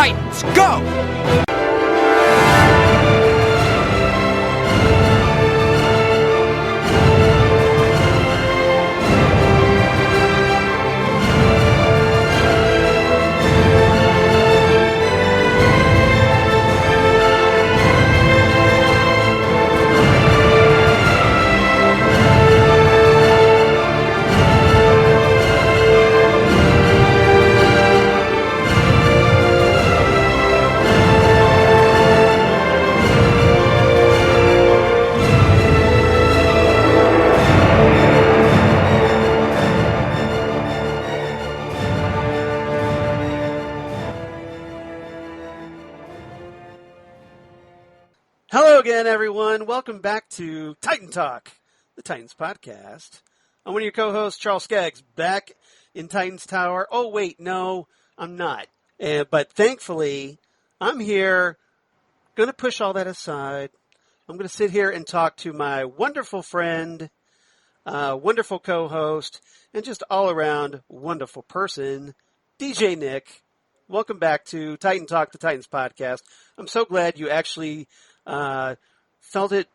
Titans, go! Hello again, everyone. Welcome back to Titan Talk, the Titans podcast. I'm one of your co-hosts, Charles Skaggs, back in Titans Tower. Oh, wait, no, I'm not. But thankfully, I'm here, going to push all that aside. I'm going to sit here and talk to my wonderful friend, wonderful co-host, and just all-around wonderful person, DJ Nick. Welcome back to Titan Talk, the Titans podcast. I'm so glad you actually felt it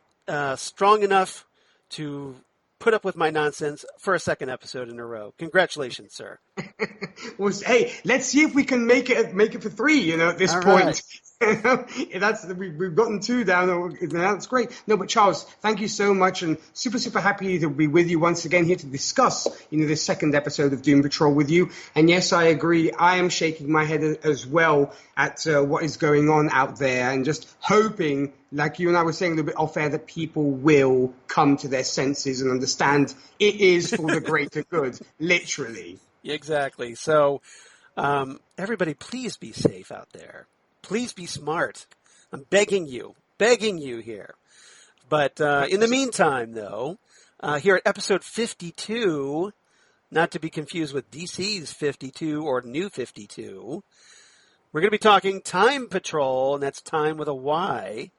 strong enough to put up with my nonsense for a second episode in a row. Congratulations, sir. Well, hey, let's see if we can make it for 3. At this All point. Right. We've gotten 2 down. That's great. No, but Charles, thank you so much, and super happy to be with you once again here to discuss, this second episode of Doom Patrol with you. And yes, I agree. I am shaking my head as well at what is going on out there, and just hoping, like you and I were saying a little bit off air, that people will come to their senses and understand it is for the greater good, literally. Exactly. So, everybody, please be safe out there. Please be smart. I'm begging you here. But in the meantime, though, here at episode 52, not to be confused with DC's 52 or New 52, we're going to be talking Tyme Patrol, and that's Time with a Y.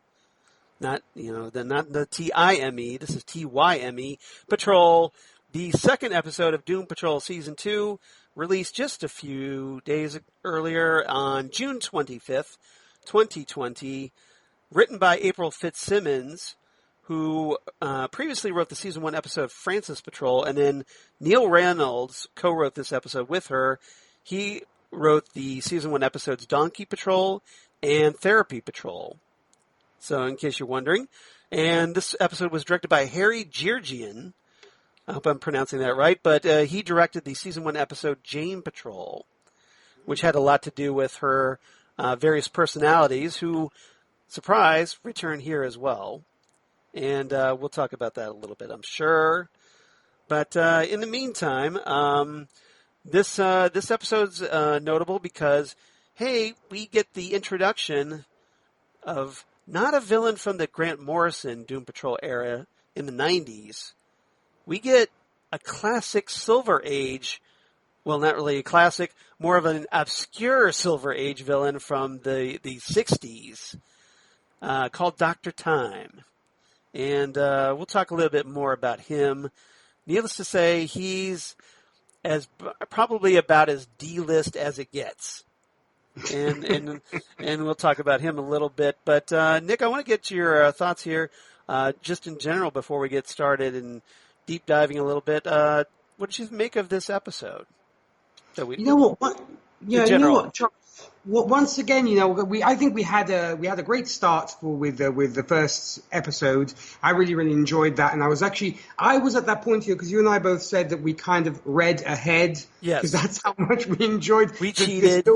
Not the T-I-M-E. This is T-Y-M-E. Patrol, the second episode of Doom Patrol Season 2, released just a few days earlier on June 25th, 2020, written by April Fitzsimmons, who previously wrote the Season 1 episode Francis Patrol, and then Neil Reynolds co-wrote this episode with her. He wrote the Season 1 episodes Donkey Patrol and Therapy Patrol. So, in case you're wondering. And this episode was directed by Harry Georgian. I hope I'm pronouncing that right, but he directed the Season 1 episode Jane Patrol, which had a lot to do with her various personalities who, surprise, return here as well. And we'll talk about that a little bit, I'm sure. But in the meantime, this episode's notable because, hey, we get the introduction of not a villain from the Grant Morrison Doom Patrol era in the 90s. We get a classic Silver Age, well, not really a classic, more of an obscure Silver Age villain from the 60s called Doctor Tyme. And we'll talk a little bit more about him. Needless to say, he's probably about as D-list as it gets. And we'll talk about him a little bit. But, Nick, I want to get your thoughts here just in general before we get started and deep diving a little bit. What did you make of this episode? Charles? Well, once again, I think we had a great start with the first episode. I really enjoyed that, and I was at that point here because you and I both said that we kind of read ahead. Yes, because that's how much we enjoyed. We cheated.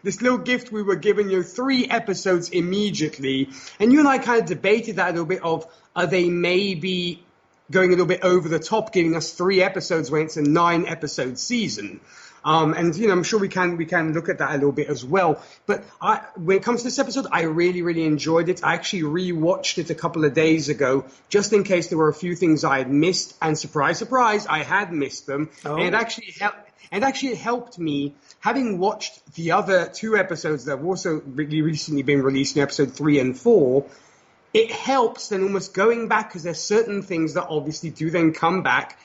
This little gift we were given, 3 episodes immediately, and you and I kind of debated that a little bit of, are they maybe going a little bit over the top, giving us 3 episodes when it's a 9-episode season. And I'm sure we can look at that a little bit as well. But when it comes to this episode, I really enjoyed it. I actually rewatched it a couple of days ago, just in case there were a few things I had missed. And surprise, I had missed them. Oh. And it actually helped me, having watched the other 2 episodes that have also really recently been released in episode 3 and 4. It helps then almost going back, because there's certain things that obviously do then come back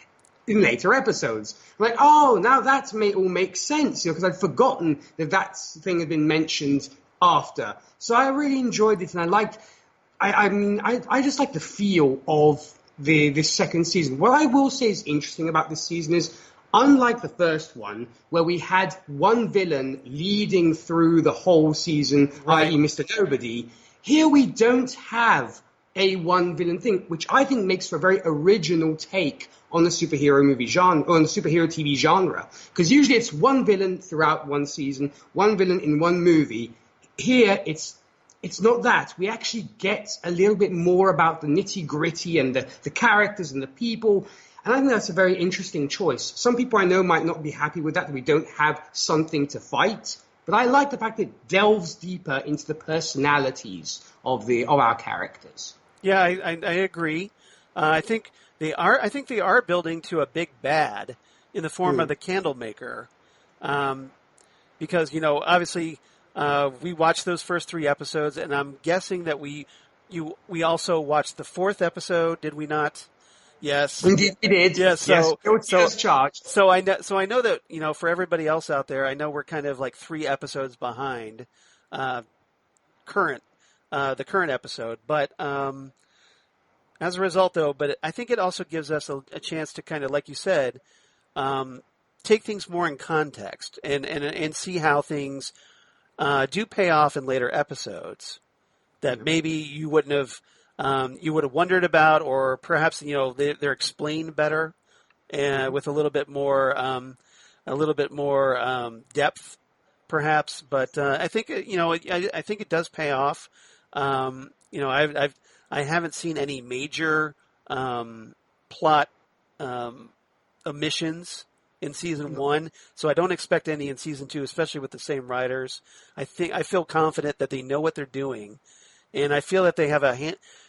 in later episodes. I'm like, oh, now that all makes sense, because I'd forgotten that thing had been mentioned after. So I really enjoyed it, and I liked. I just like the feel of this second season. What I will say is interesting about this season is, unlike the first one, where we had one villain leading through the whole season, i.e. Mr. Nobody, here we don't have a one villain thing, which I think makes for a very original take on the superhero movie genre, or on the superhero TV genre. Because usually it's one villain throughout one season, one villain in one movie. Here it's not that. We actually get a little bit more about the nitty-gritty and the characters and the people. And I think that's a very interesting choice. Some people I know might not be happy with that we don't have something to fight. But I like the fact that it delves deeper into the personalities of our characters. Yeah, I agree. I think they are building to a big bad in the form of the Candlemaker. Because, obviously, we watched those first 3 episodes, and I'm guessing that we also watched the 4th episode, did we not? Yes. Indeed, we did. Yes. Charged. So I know that, for everybody else out there, I know we're kind of like 3 episodes behind the current episode. But as a result, though, I think it also gives us a chance to kind of, like you said, take things more in context and see how things do pay off in later episodes that maybe you would have wondered about, or perhaps they're explained better and with a little bit more depth, perhaps. But I think I think it does pay off. I haven't seen any major plot omissions in season 1, so I don't expect any in season 2, especially with the same writers. I feel confident that they know what they're doing, and I feel that they have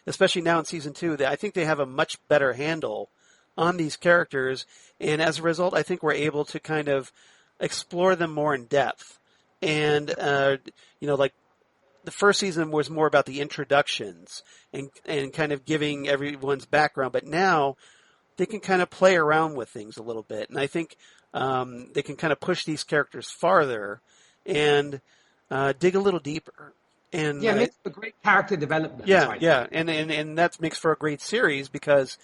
especially now in season 2, I think they have a much better handle on these characters, and as a result, I think we're able to kind of explore them more in depth. And like the first season was more about the introductions and kind of giving everyone's background, but now they can kind of play around with things a little bit, and I think they can kind of push these characters farther and dig a little deeper. And it makes for great character development. And that makes for a great series, because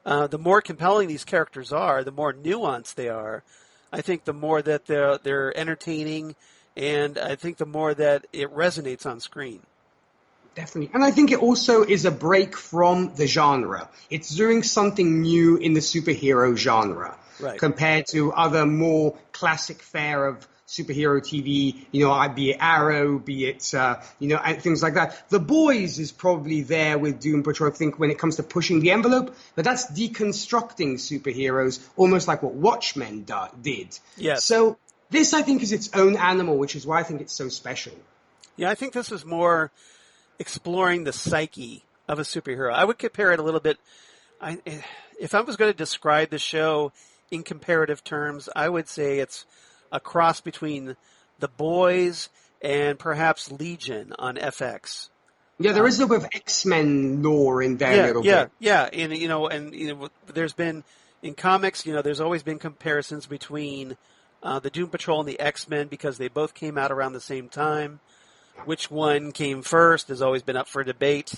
the more compelling these characters are, the more nuanced they are. I think the more that they're entertaining, and I think the more that it resonates on screen. Definitely. And I think it also is a break from the genre. It's doing something new in the superhero genre, compared to other more classic fare of superhero TV, be it Arrow, be it, and things like that. The Boys is probably there with Doom Patrol, I think, when it comes to pushing the envelope, but that's deconstructing superheroes, almost like what Watchmen did. Yes. So this, I think, is its own animal, which is why I think it's so special. Yeah, I think this is more exploring the psyche of a superhero. I would compare it a little bit. If I was going to describe the show in comparative terms, I would say it's a cross between The Boys and perhaps Legion on FX. Yeah, there is a bit of X-Men lore in there a little bit. Yeah, and there's been in comics, there's always been comparisons between the Doom Patrol and the X-Men, because they both came out around the same time. Which one came first has always been up for debate,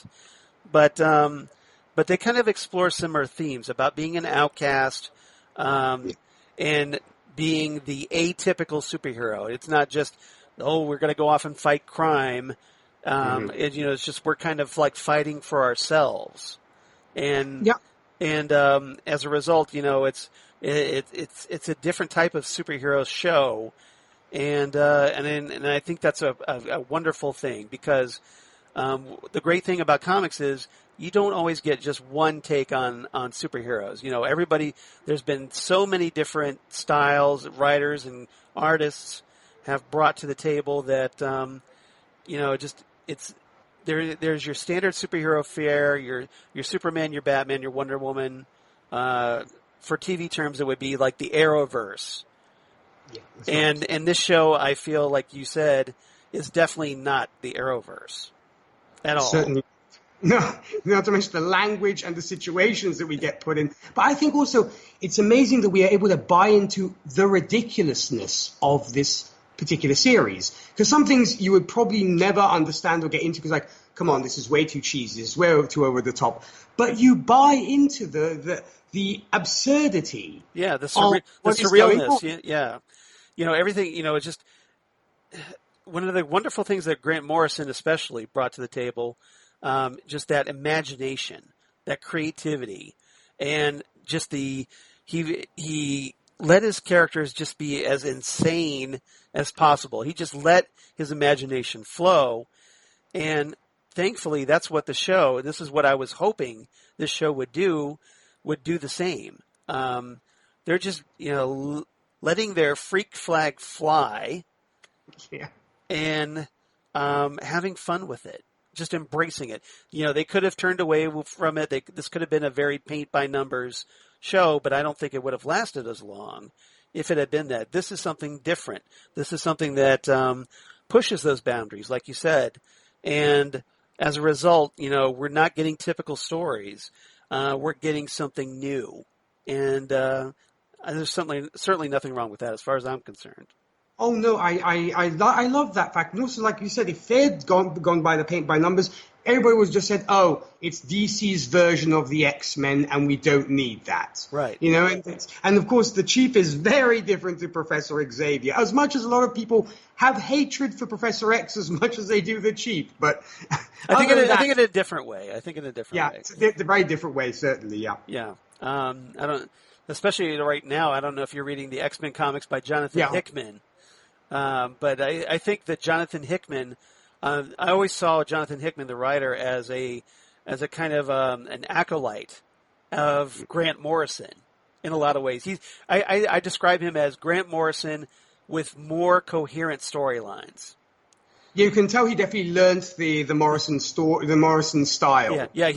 but they kind of explore similar themes about being an outcast and being the atypical superhero. It's not just, we're going to go off and fight crime. It's just we're kind of like fighting for ourselves, and as a result, it's a different type of superhero show. And I think that's a wonderful thing, because the great thing about comics is you don't always get just one take on superheroes. There's been so many different styles, writers and artists have brought to the table that, there's your standard superhero fare, your Superman, your Batman, your Wonder Woman. For TV terms, it would be like the Arrowverse. Yeah, and this show, I feel like you said, is definitely not the Arrowverse at all. Certainly. No, not to mention the language and the situations that we get put in. But I think also it's amazing that we are able to buy into the ridiculousness of this particular series. Because some things you would probably never understand or get into because, like, come on, this is way too cheesy, this is way too over the top. But you buy into the absurdity. Yeah, the what is going on. surrealness. Yeah. Everything, it's just one of the wonderful things that Grant Morrison especially brought to the table, just that imagination, that creativity, and just he let his characters just be as insane as possible. He just let his imagination flow, and thankfully that's what this is what I was hoping this show would do the same. They're just, letting their freak flag fly, Yeah. and having fun with it, just embracing it. They could have turned away from it. This could have been a very paint by numbers show, but I don't think it would have lasted as long if it had been that. This is something different. This is something that pushes those boundaries, like you said. And as a result, we're not getting typical stories. We're getting something new. And there's certainly nothing wrong with that as far as I'm concerned. Oh no, I love that fact. And also, like you said, if they'd gone by the paint by numbers, everybody would just said, "Oh, it's DC's version of the X-Men, and we don't need that." Right. And of course, the Chief is very different to Professor Xavier. As much as a lot of people have hatred for Professor X, as much as they do the Chief, but I think in a different way. way. Yeah, it's a very different way, certainly. Yeah. Yeah. I don't, especially right now. I don't know if you're reading the X-Men comics by Jonathan Hickman. But I think that Jonathan Hickman, I always saw Jonathan Hickman, the writer, as a kind of an acolyte of Grant Morrison in a lot of ways. I describe him as Grant Morrison with more coherent storylines. Yeah, you can tell he definitely learned the Morrison the Morrison style. Yeah.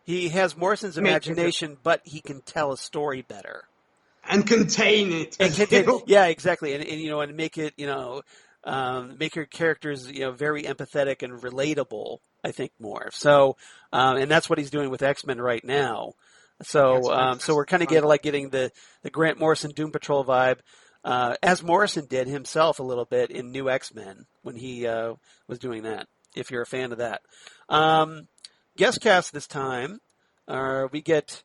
He has Morrison's imagination, but he can tell a story better. And contain it. Yeah, exactly. And make it, make your characters, very empathetic and relatable, I think, more. So, and that's what he's doing with X-Men right now. So, so we're kind of getting the Grant Morrison Doom Patrol vibe, as Morrison did himself a little bit in New X-Men when he was doing that, if you're a fan of that. Guest cast this time, we get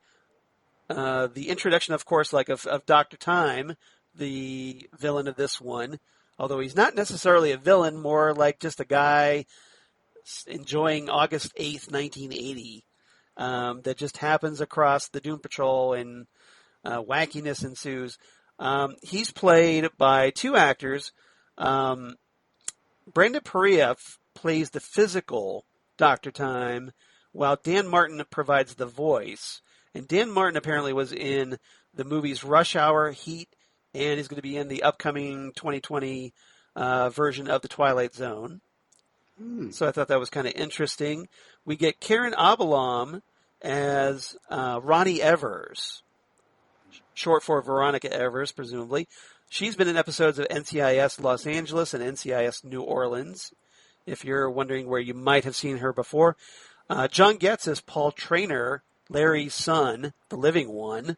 the introduction, of course, of Doctor Tyme, the villain of this one, although he's not necessarily a villain, more like just a guy enjoying August 8th, 1980, that just happens across the Doom Patrol and wackiness ensues. He's played by two actors. Brandon Perea plays the physical Doctor Tyme, while Dan Martin provides the voice. And Dan Martin apparently was in the movies Rush Hour, Heat, and is going to be in the upcoming 2020 version of The Twilight Zone. So I thought that was kind of interesting. We get Karen Obilom as Roni Evers, short for Veronica Evers, presumably. She's been in episodes of NCIS Los Angeles and NCIS New Orleans, if you're wondering where you might have seen her before. John Getz as Paul Traynor, Larry's son, the living one.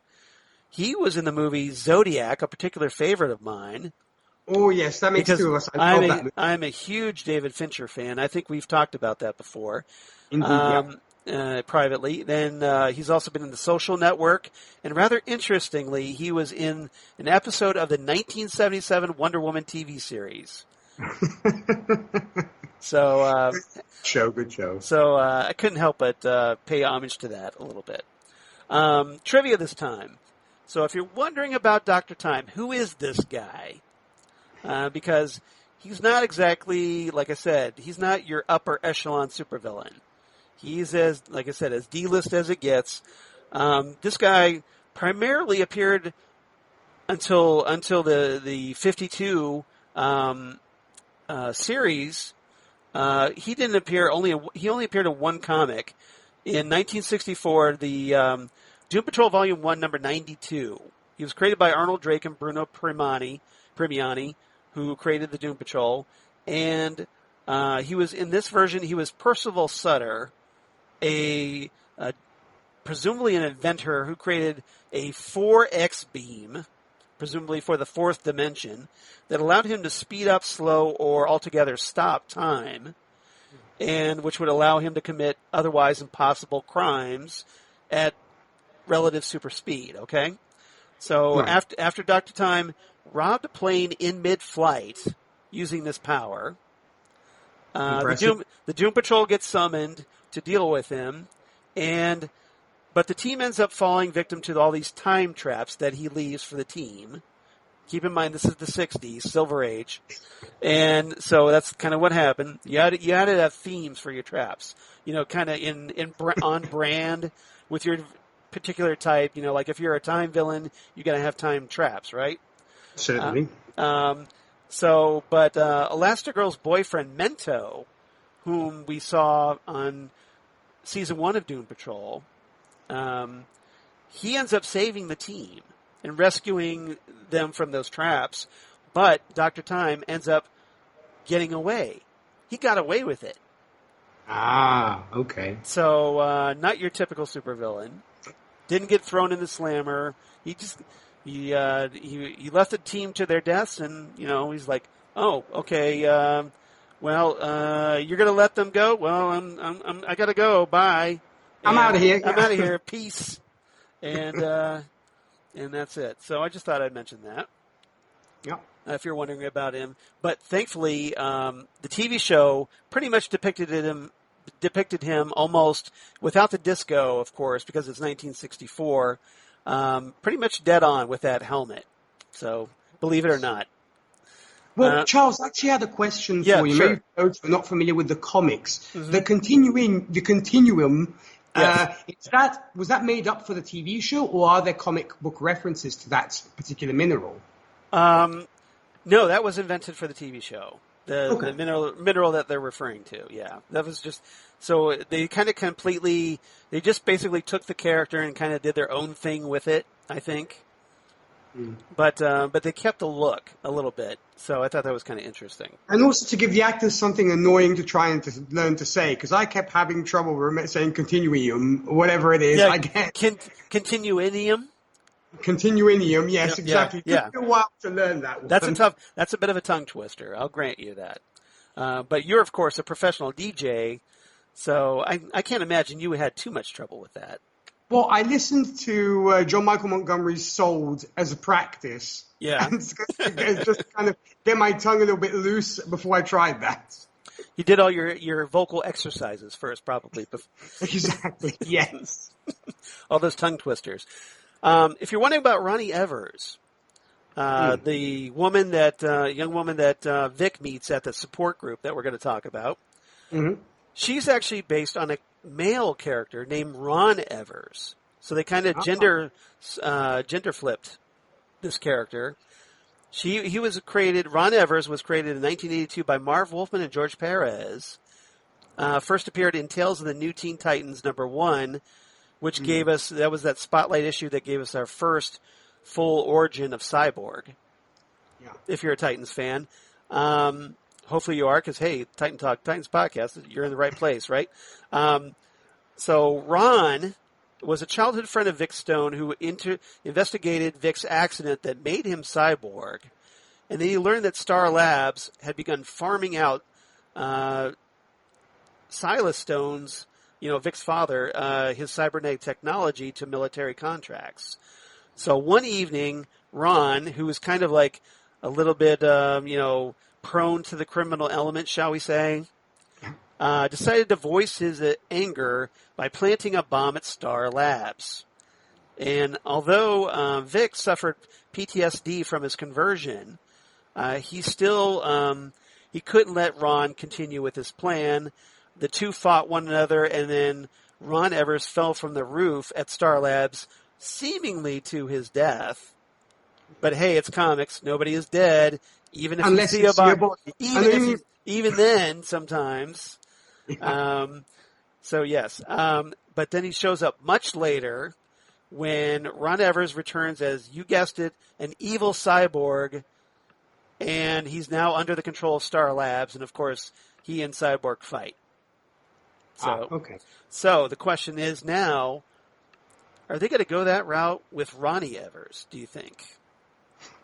He was in the movie Zodiac, a particular favorite of mine. Oh, yes, that makes two of us. I'm a huge David Fincher fan. I think we've talked about that before. Indeed, privately. Then he's also been in The Social Network. And rather interestingly, he was in an episode of the 1977 Wonder Woman TV series. So good show. So I couldn't help but pay homage to that a little bit. Trivia this time. So if you're wondering about Dr. Tyme, who is this guy? Because he's not exactly, like I said, he's not your upper echelon supervillain. He's as D-list as it gets. This guy primarily appeared until the 52 series. He didn't appear. He only appeared in one comic in 1964, the Doom Patrol Volume 1, number 92. He was created by Arnold Drake and Bruno Premiani, who created the Doom Patrol, and he was in this version. He was Percival Sutter, presumably an inventor who created a 4X beam, presumably for the fourth dimension, that allowed him to speed up, slow, or altogether stop time, and which would allow him to commit otherwise impossible crimes at relative super speed, okay? So Right. after Dr. Tyme robbed a plane in mid-flight using this power, Impressive. the Doom Patrol gets summoned to deal with him, but the team ends up falling victim to all these time traps that he leaves for the team. Keep in mind, this is the 60s, Silver Age. And so that's kind of what happened. You had to have themes for your traps. Kind of on brand with your particular type. Like if you're a time villain, you got to have time traps, right? Certainly. But Elastigirl's boyfriend, Mento, whom we saw on season 1 of Doom Patrol, he ends up saving the team and rescuing them from those traps, but Dr. Tyme ends up getting away. He got away with it. Ah, okay. So, not your typical supervillain. Didn't get thrown in the slammer. He left the team to their deaths, and he's like, oh, okay, you're gonna let them go? Well, I gotta go. Bye. I'm out of here. I'm out of here. Peace. And that's it. So I just thought I'd mention that. Yeah. If you're wondering about him. But thankfully, the TV show pretty much depicted him almost without the disco, of course, because it's 1964, pretty much dead on with that helmet. So believe it or not. Well, Charles, I actually had a question for you. Sure. Maybe folks are not familiar with the comics. Mm-hmm. The continuum. Yes. Was that made up for the TV show, or are there comic book references to that particular mineral? No, that was invented for the TV show. The mineral that they're referring to. Yeah, that was just so they kind of they just basically took the character and kind of did their own thing with it, I think. Mm. But they kept the look a little bit, so I thought that was kind of interesting. And also to give the actors something annoying to try and to learn to say, because I kept having trouble saying continuum, or whatever it is. Yeah, I guess. Continuinium. Continuinium, yes, exactly. Yeah. It took me a while to learn that one. That's a bit of a tongue twister. I'll grant you that. But you're, of course, a professional DJ, so I can't imagine you had too much trouble with that. Well, I listened to John Michael Montgomery's Sold as a practice. Yeah. And just kind of get my tongue a little bit loose before I tried that. You did all your vocal exercises first, probably. Exactly, yes. All those tongue twisters. If you're wondering about Roni Evers, the young woman that Vic meets at the support group that we're going to talk about, she's actually based on a male character named Ron Evers. So they kind of gender flipped this character. Ron Evers was created in 1982 by Marv Wolfman and George Perez. First appeared in Tales of the New Teen Titans #1, which gave us, that was that spotlight issue that gave us our first full origin of Cyborg. Yeah. If you're a Titans fan. Hopefully you are, because, hey, Titan Talk, Titans Podcast, you're in the right place, right? So Ron was a childhood friend of Vic Stone who investigated Vic's accident that made him cyborg. And then he learned that Star Labs had begun farming out Silas Stone's, Vic's father, his cybernetic technology to military contracts. So one evening, Ron, who was kind of like a little bit, prone to the criminal element, shall we say, decided to voice his anger by planting a bomb at Star Labs. And although Vic suffered PTSD from his conversion, he couldn't let Ron continue with his plan. The two fought one another, and then Ron Evers fell from the roof at Star Labs, seemingly to his death. But hey, it's comics. Nobody is dead, even if unless you see a body. Even then, sometimes. Yeah. So yes. But then he shows up much later when Ron Evers returns as, you guessed it, an evil cyborg, and he's now under the control of Star Labs, and of course, he and Cyborg fight. Okay. So the question is now, are they going to go that route with Roni Evers, do you think?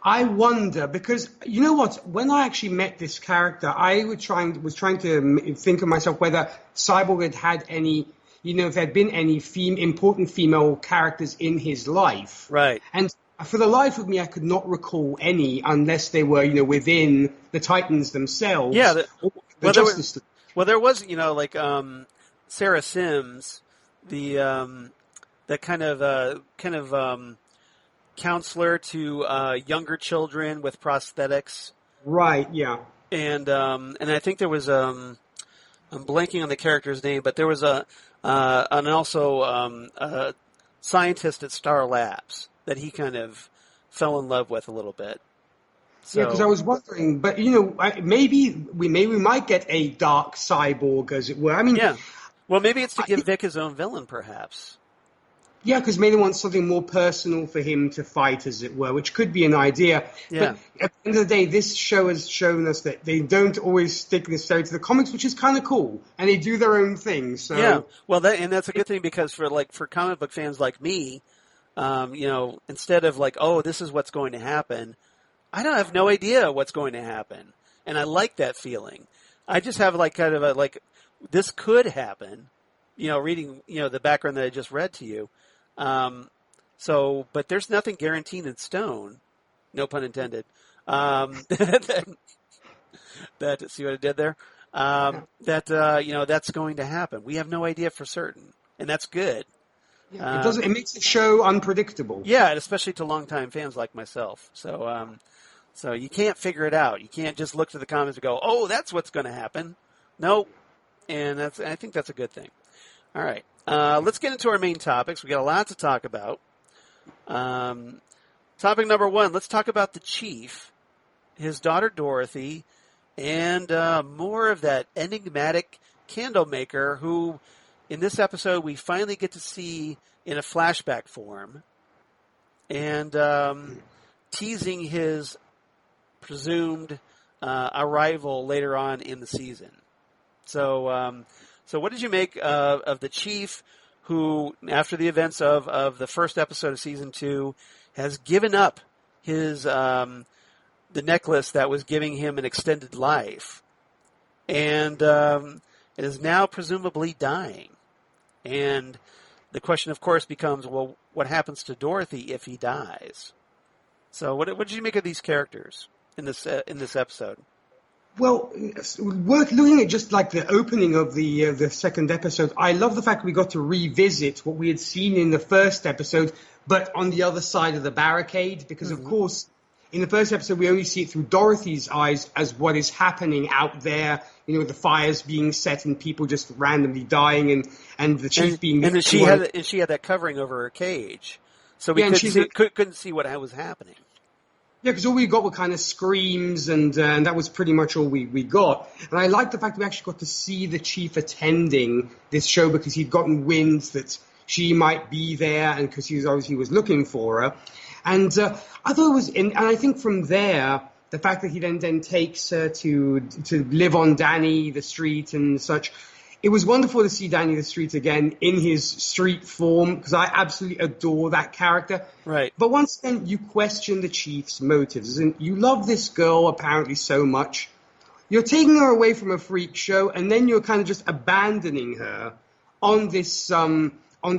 I wonder, because you know what? When I actually met this character, I was trying to think of myself whether Cyborg had any, if there had been any important female characters in his life. Right. And for the life of me, I could not recall any unless they were, within the Titans themselves. Yeah. The Justice League. Well, there was, like Sarah Sims, that kind of counselor to younger children with prosthetics. Right. Yeah. And I think there was I'm blanking on the character's name, but there was a scientist at Star Labs that he kind of fell in love with a little bit. So, yeah, because I was wondering, but maybe we might get a dark Cyborg, as it were. I mean, yeah. Well, maybe it's to give Vic his own villain, perhaps. Yeah, because maybe they want something more personal for him to fight, as it were, which could be an idea. Yeah. But at the end of the day, this show has shown us that they don't always stick necessarily to the comics, which is kind of cool, and they do their own thing. So yeah, well, that's a good thing, because for comic book fans like me, instead of this is what's going to happen, I don't have no idea what's going to happen, and I like that feeling. I just have this could happen, reading the background that I just read to you. But there's nothing guaranteed in stone, no pun intended. That see what I did there? That's going to happen. We have no idea for certain, and that's good. Yeah, it makes the show unpredictable. Yeah, and especially to longtime fans like myself. So you can't figure it out. You can't just look to the comics and go, "Oh, that's what's going to happen." Nope. And I think that's a good thing. All right. Let's get into our main topics. We got a lot to talk about. Topic number one, let's talk about the Chief, his daughter Dorothy, and more of that enigmatic candle maker who, in this episode, we finally get to see in a flashback form, and teasing his presumed arrival later on in the season. So what did you make of the Chief, who, after the events of the first episode of season 2, has given up his the necklace that was giving him an extended life, and is now presumably dying? And the question, of course, becomes, well, what happens to Dorothy if he dies? So what did you make of these characters in this episode? Well, worth looking at just like the opening of the second episode. I love the fact we got to revisit what we had seen in the first episode, but on the other side of the barricade, because of course, in the first episode we only see it through Dorothy's eyes as what is happening out there. The fires being set and people just randomly dying, and the Chief being. And she had that covering over her cage, so we couldn't see what was happening. Yeah, because all we got were kind of screams, and that was pretty much all we got. And I like the fact we actually got to see the Chief attending this show, because he'd gotten wind that she might be there, and because he was looking for her. And I thought it was, and I think from there, the fact that he then takes her to live on Danny the Street and such. It was wonderful to see Danny the Street again in his street form, because I absolutely adore that character. Right. But once again, you question the Chief's motives. And you love this girl apparently so much. You're taking her away from a freak show, and then you're kind of just abandoning her on this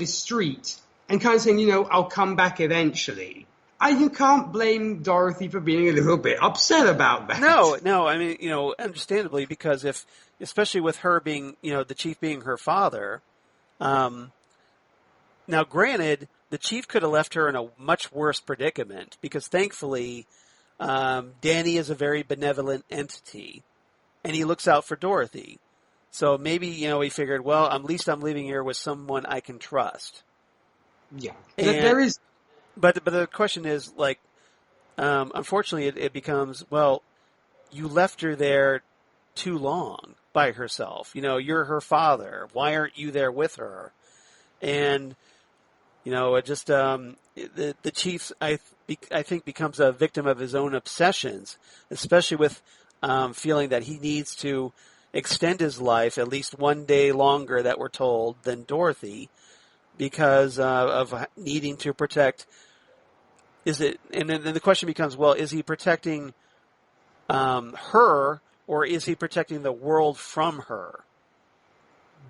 street and kind of saying, I'll come back eventually. You can't blame Dorothy for being a little bit upset about that. No. I mean, understandably, because especially with her being, the Chief being her father. Now, granted, the Chief could have left her in a much worse predicament, because thankfully, Danny is a very benevolent entity, and he looks out for Dorothy. So maybe, he figured, well, at least I'm leaving here with someone I can trust. Yeah. There is. But the question is, unfortunately, it becomes, well, you left her there too long by herself. You're her father. Why aren't you there with her? And, it just, the Chief, I think, becomes a victim of his own obsessions, especially with feeling that he needs to extend his life at least one day longer, that we're told, than Dorothy, because of needing to protect. Is it? And then the question becomes, well, is he protecting her, or is he protecting the world from her?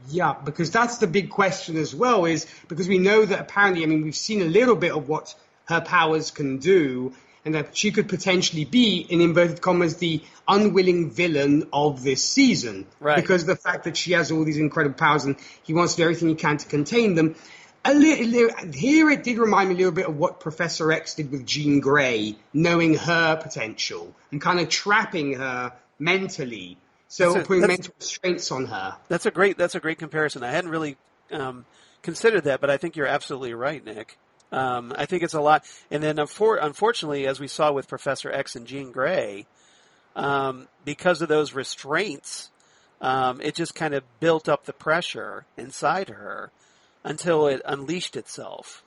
Yeah, because that's the big question as well, is because we know that apparently, I mean, we've seen a little bit of what her powers can do, and that she could potentially be, in inverted commas, the unwilling villain of this season. Right. Because of the fact that she has all these incredible powers and he wants to do everything he can to contain them. Here it did remind me a little bit of what Professor X did with Jean Grey, knowing her potential and kind of trapping her mentally. So putting mental restraints on her. That's a great comparison. I hadn't really considered that, but I think you're absolutely right, Nick. I think it's a lot. And then, unfortunately, as we saw with Professor X and Jean Grey, because of those restraints, it just kind of built up the pressure inside her until it unleashed itself.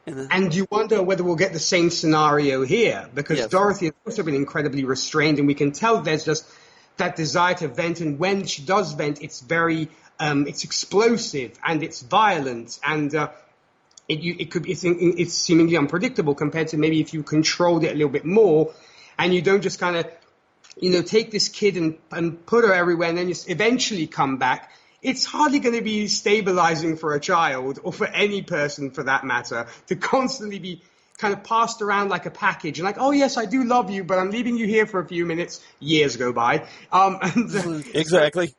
And you wonder whether we'll get the same scenario here, because yes. Dorothy has also been incredibly restrained, and we can tell there's just that desire to vent, and when she does vent, it's very, it's explosive and it's violent, and it's seemingly unpredictable compared to maybe if you controlled it a little bit more, and you don't just kind of, take this kid and put her everywhere, and then you eventually come back. It's hardly going to be stabilizing for a child, or for any person for that matter, to constantly be kind of passed around like a package, and like, oh yes, I do love you, but I'm leaving you here for a few minutes. Years go by. Exactly.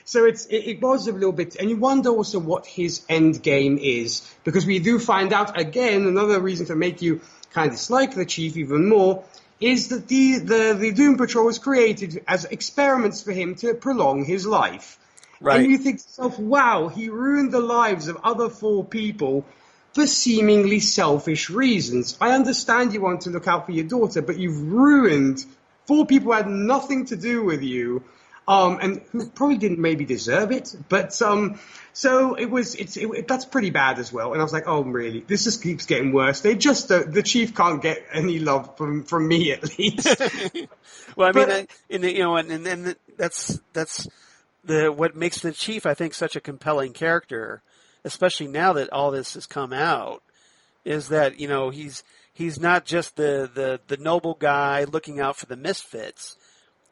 So it was a little bit, and you wonder also what his end game is, because we do find out again, another reason to make you kind of dislike the Chief even more, is that the Doom Patrol was created as experiments for him to prolong his life. Right. And you think to yourself, wow, he ruined the lives of other 4 people for seemingly selfish reasons. I understand you want to look out for your daughter, but you've ruined 4 people who had nothing to do with you, and who probably didn't maybe deserve it. But so that's pretty bad as well. And I was like, oh, really? This just keeps getting worse. The Chief can't get any love from me, at least. Well, I mean, and that's what makes the Chief, I think, such a compelling character, especially now that all this has come out, is that, he's not just the noble guy looking out for the misfits.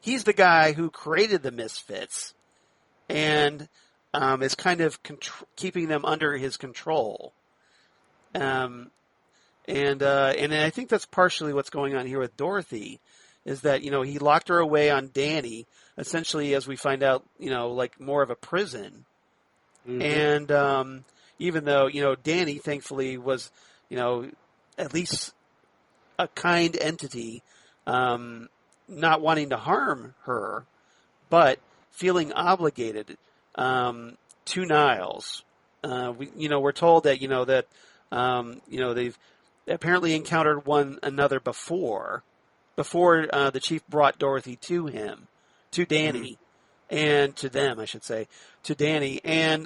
He's the guy who created the misfits and is kind of keeping them under his control. And I think that's partially what's going on here with Dorothy, is that, he locked her away on Danny, essentially, as we find out, like more of a prison. Mm-hmm. And even though, Danny, thankfully, was, at least a kind entity, not wanting to harm her, but feeling obligated to Niles. We're told that, they've apparently encountered one another before the Chief brought Dorothy to him, to Danny, and to them, I should say, to Danny, and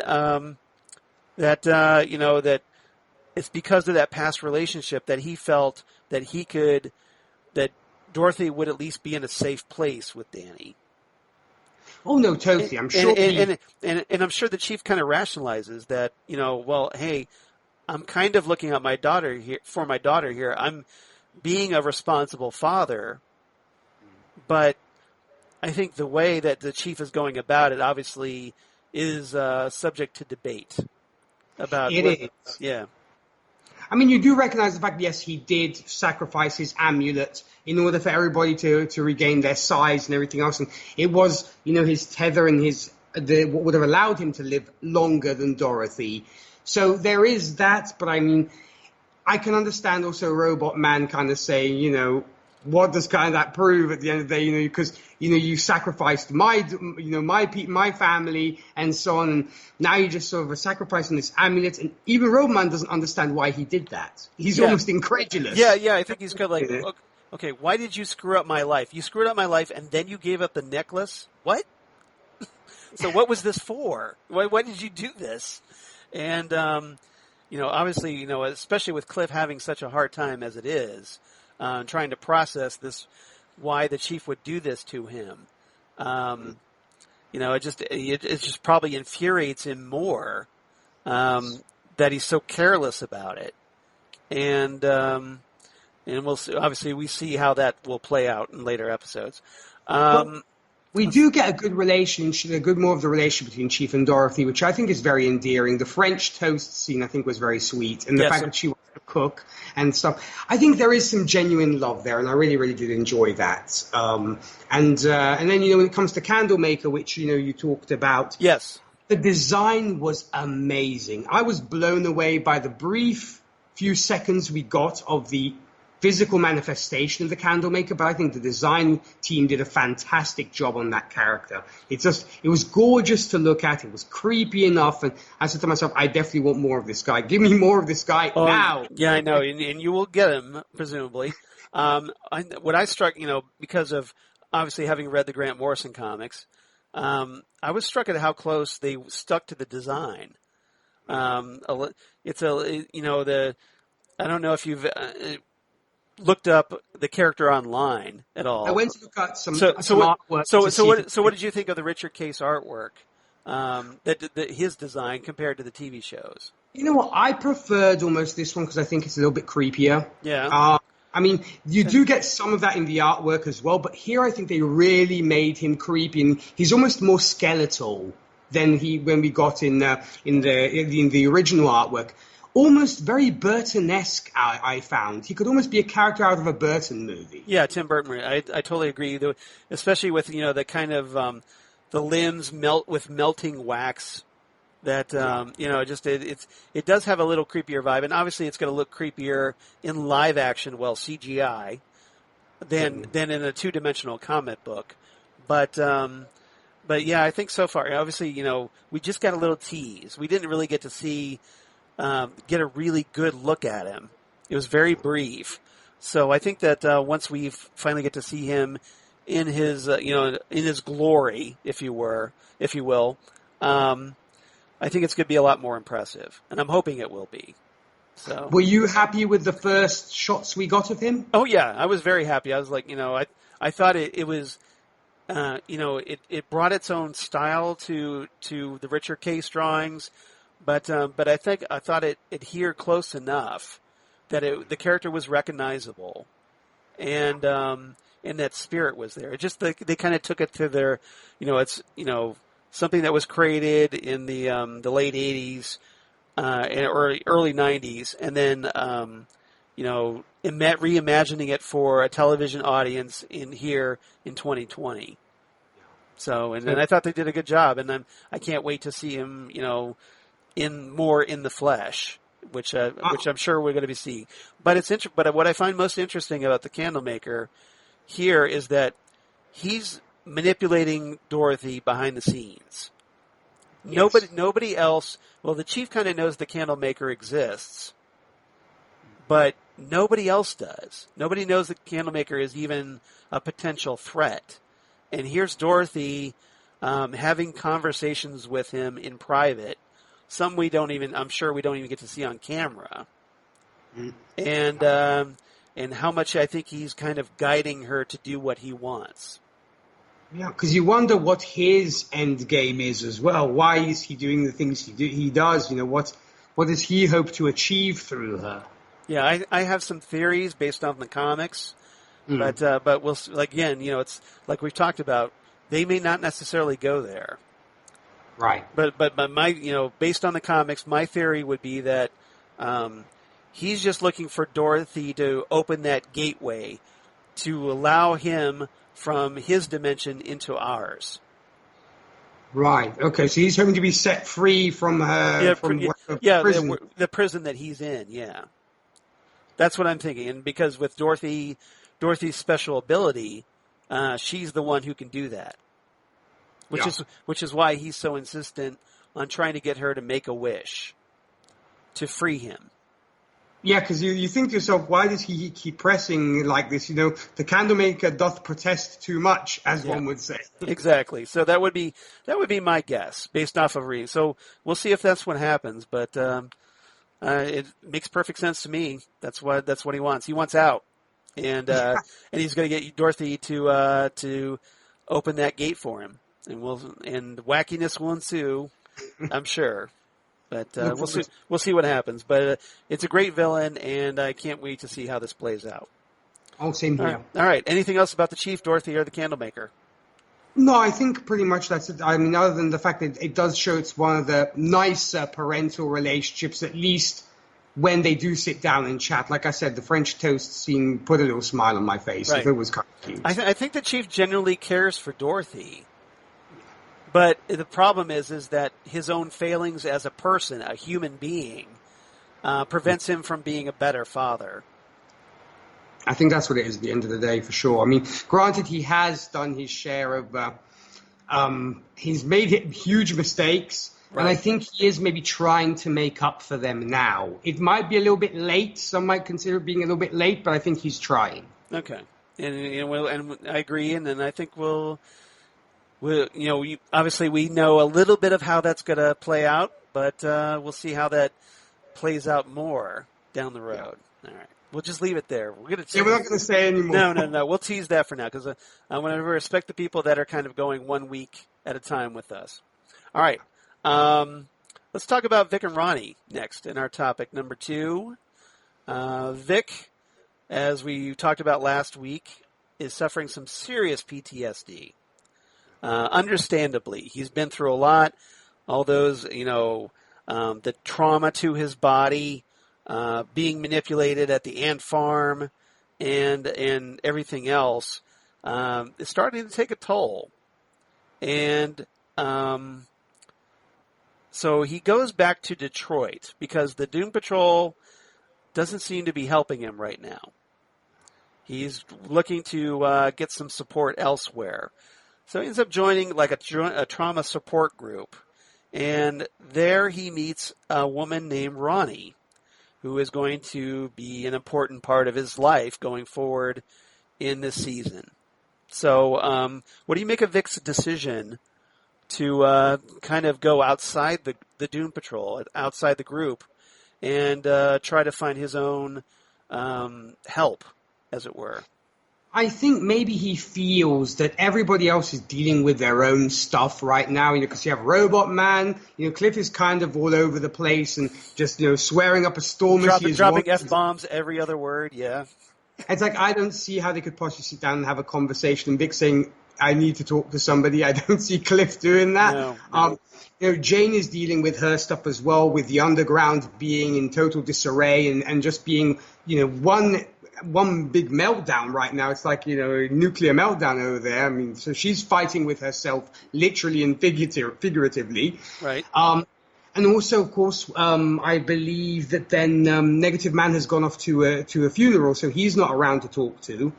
that it's because of that past relationship that he felt that that Dorothy would at least be in a safe place with Danny. Oh no, totally. I'm sure. And I'm sure the Chief kind of rationalizes that, well, hey, I'm kind of looking at my daughter here. I'm being a responsible father, but I think the way that the Chief is going about it obviously is subject to debate. Yeah. I mean, you do recognize the fact that, yes, he did sacrifice his amulet in order for everybody to regain their size and everything else. And it was, his tether and what would have allowed him to live longer than Dorothy. So there is that, but I mean, I can understand also Robot Man kind of saying, what does kind of that prove at the end of the day, because, you sacrificed my family and so on, and now you're just sort of sacrificing this amulet, and even Robot Man doesn't understand why he did that. He's almost incredulous. Yeah, I think he's kind of like, okay, why did you screw up my life? You screwed up my life, and then you gave up the necklace? What? So what was this for? Why did you do this? And, obviously, especially with Cliff having such a hard time as it is, trying to process this, why the Chief would do this to him. It just probably infuriates him more that he's so careless about it. And we'll see, obviously we see how that will play out in later episodes. We do get a good relationship, more of the relationship between Chief and Dorothy, which I think is very endearing. The French toast scene, I think, was very sweet. And the fact that she wants to cook and stuff. I think there is some genuine love there, and I really, really did enjoy that. And then, when it comes to Candlemaker, which, you talked about. Yes. The design was amazing. I was blown away by the brief few seconds we got of the physical manifestation of the Candlemaker, but I think the design team did a fantastic job on that character. It was gorgeous to look at. It was creepy enough, and I said to myself, I definitely want more of this guy. Give me more of this guy now. Yeah, I know, and you will get him, presumably. What I struck, because of obviously having read the Grant Morrison comics, I was struck at how close they stuck to the design. I don't know if you've looked up the character online at all. I went to look at some artwork. So what did you think of the Richard Case artwork? His design compared to the TV shows. You know what? I preferred almost this one because I think it's a little bit creepier. Yeah. You do get some of that in the artwork as well, but here I think they really made him creepy, and he's almost more skeletal than when we got in the original artwork. Almost very Burton-esque, I found. He could almost be a character out of a Burton movie. Yeah, Tim Burton. I totally agree. Especially with the kind of the limbs melt with melting wax. That it does have a little creepier vibe, and obviously it's going to look creepier in live action, CGI, than in a 2-dimensional comic book. But yeah, I think so far, obviously, we just got a little tease. We didn't really get to see. Get a really good look at him. It was very brief. So I think that once we finally get to see him in his in his glory, if you will, I think it's going to be a lot more impressive, and I'm hoping it will be. So, were you happy with the first shots we got of him? Oh yeah, I was very happy. I was like, I thought it was, it brought its own style to the Richard Case drawings. But I thought it adhered close enough that the character was recognizable, and that spirit was there. It just they kind of took it to their, it's something that was created in the late '80s or early '90s, and then reimagining it for a television audience in 2020. So and I thought they did a good job, and I can't wait to see him, in the flesh, which I'm sure we're going to be seeing. But But what I find most interesting about the Candlemaker here is that he's manipulating Dorothy behind the scenes. Yes. Nobody else. Well, the Chief kind of knows the Candlemaker exists, but nobody else does. Nobody knows the Candlemaker is even a potential threat. And here's Dorothy having conversations with him in private. Some I'm sure we don't even get to see on camera. Mm-hmm. And how much I think he's kind of guiding her to do what he wants. Yeah, because you wonder what his end game is as well. Why is he doing the things he does? What does he hope to achieve through her? Yeah, I have some theories based on the comics, but we'll again, it's like we've talked about. They may not necessarily go there. Right. But my, based on the comics, my theory would be that he's just looking for Dorothy to open that gateway to allow him from his dimension into ours. Right. Okay. So he's hoping to be set free from her. Prison. The prison that he's in. Yeah. That's what I'm thinking. And because with Dorothy's special ability, she's the one who can do that. Which is why he's so insistent on trying to get her to make a wish to free him. Yeah, because you think to yourself, why does he keep pressing like this? The Candlemaker doth protest too much, as one would say. Exactly. So that would be my guess based off of reading. So we'll see if that's what happens. But it makes perfect sense to me. That's what he wants. He wants out, and he's going to get Dorothy to open that gate for him. and wackiness will ensue, I'm sure. But we'll see what happens. But it's a great villain, and I can't wait to see how this plays out. Oh, same here. All right. Anything else about the Chief, Dorothy, or the Candlemaker? No, I think pretty much that's it. I mean, other than the fact that it does show it's one of the nicer parental relationships, at least when they do sit down and chat. Like I said, the French toast scene put a little smile on my face. Right. It was kind of cute. I think the Chief genuinely cares for Dorothy. But the problem is that his own failings as a person, a human being, prevents him from being a better father. I think that's what it is at the end of the day, for sure. I mean, granted, he has done his share of, he's made huge mistakes, right. And I think he is maybe trying to make up for them now. It might be a little bit late. Some might consider it being a little bit late, but I think he's trying. Okay. And I agree, and then I think obviously we know a little bit of how that's going to play out, but we'll see how that plays out more down the road. Yeah. All right. We'll just leave it there. We're not going to say anymore. No. We'll tease that for now because I want to respect the people that are kind of going 1 week at a time with us. All right. Let's talk about Vic and Roni next in our topic number 2. Vic, as we talked about last week, is suffering some serious PTSD. Understandably, he's been through a lot. All those, the trauma to his body, being manipulated at the ant farm, and everything else, is starting to take a toll. And so he goes back to Detroit because the Doom Patrol doesn't seem to be helping him right now. He's looking to get some support elsewhere. So he ends up joining like a trauma support group. And there he meets a woman named Roni, who is going to be an important part of his life going forward in this season. So what do you make of Vic's decision to kind of go outside the Doom Patrol, outside the group, and try to find his own help, as it were? I think maybe he feels that everybody else is dealing with their own stuff right now, because you have Robot Man, Cliff is kind of all over the place and just, swearing up a storm. Dropping F-bombs every other word, yeah. It's like, I don't see how they could possibly sit down and have a conversation. And Vic saying, I need to talk to somebody. I don't see Cliff doing that. No. Jane is dealing with her stuff as well, with the underground being in total disarray and just being, one big meltdown right now. It's like, a nuclear meltdown over there. I mean, so she's fighting with herself literally and figuratively. Right. And also, of course, I believe that then Negative Man has gone off to a funeral, so he's not around to talk to.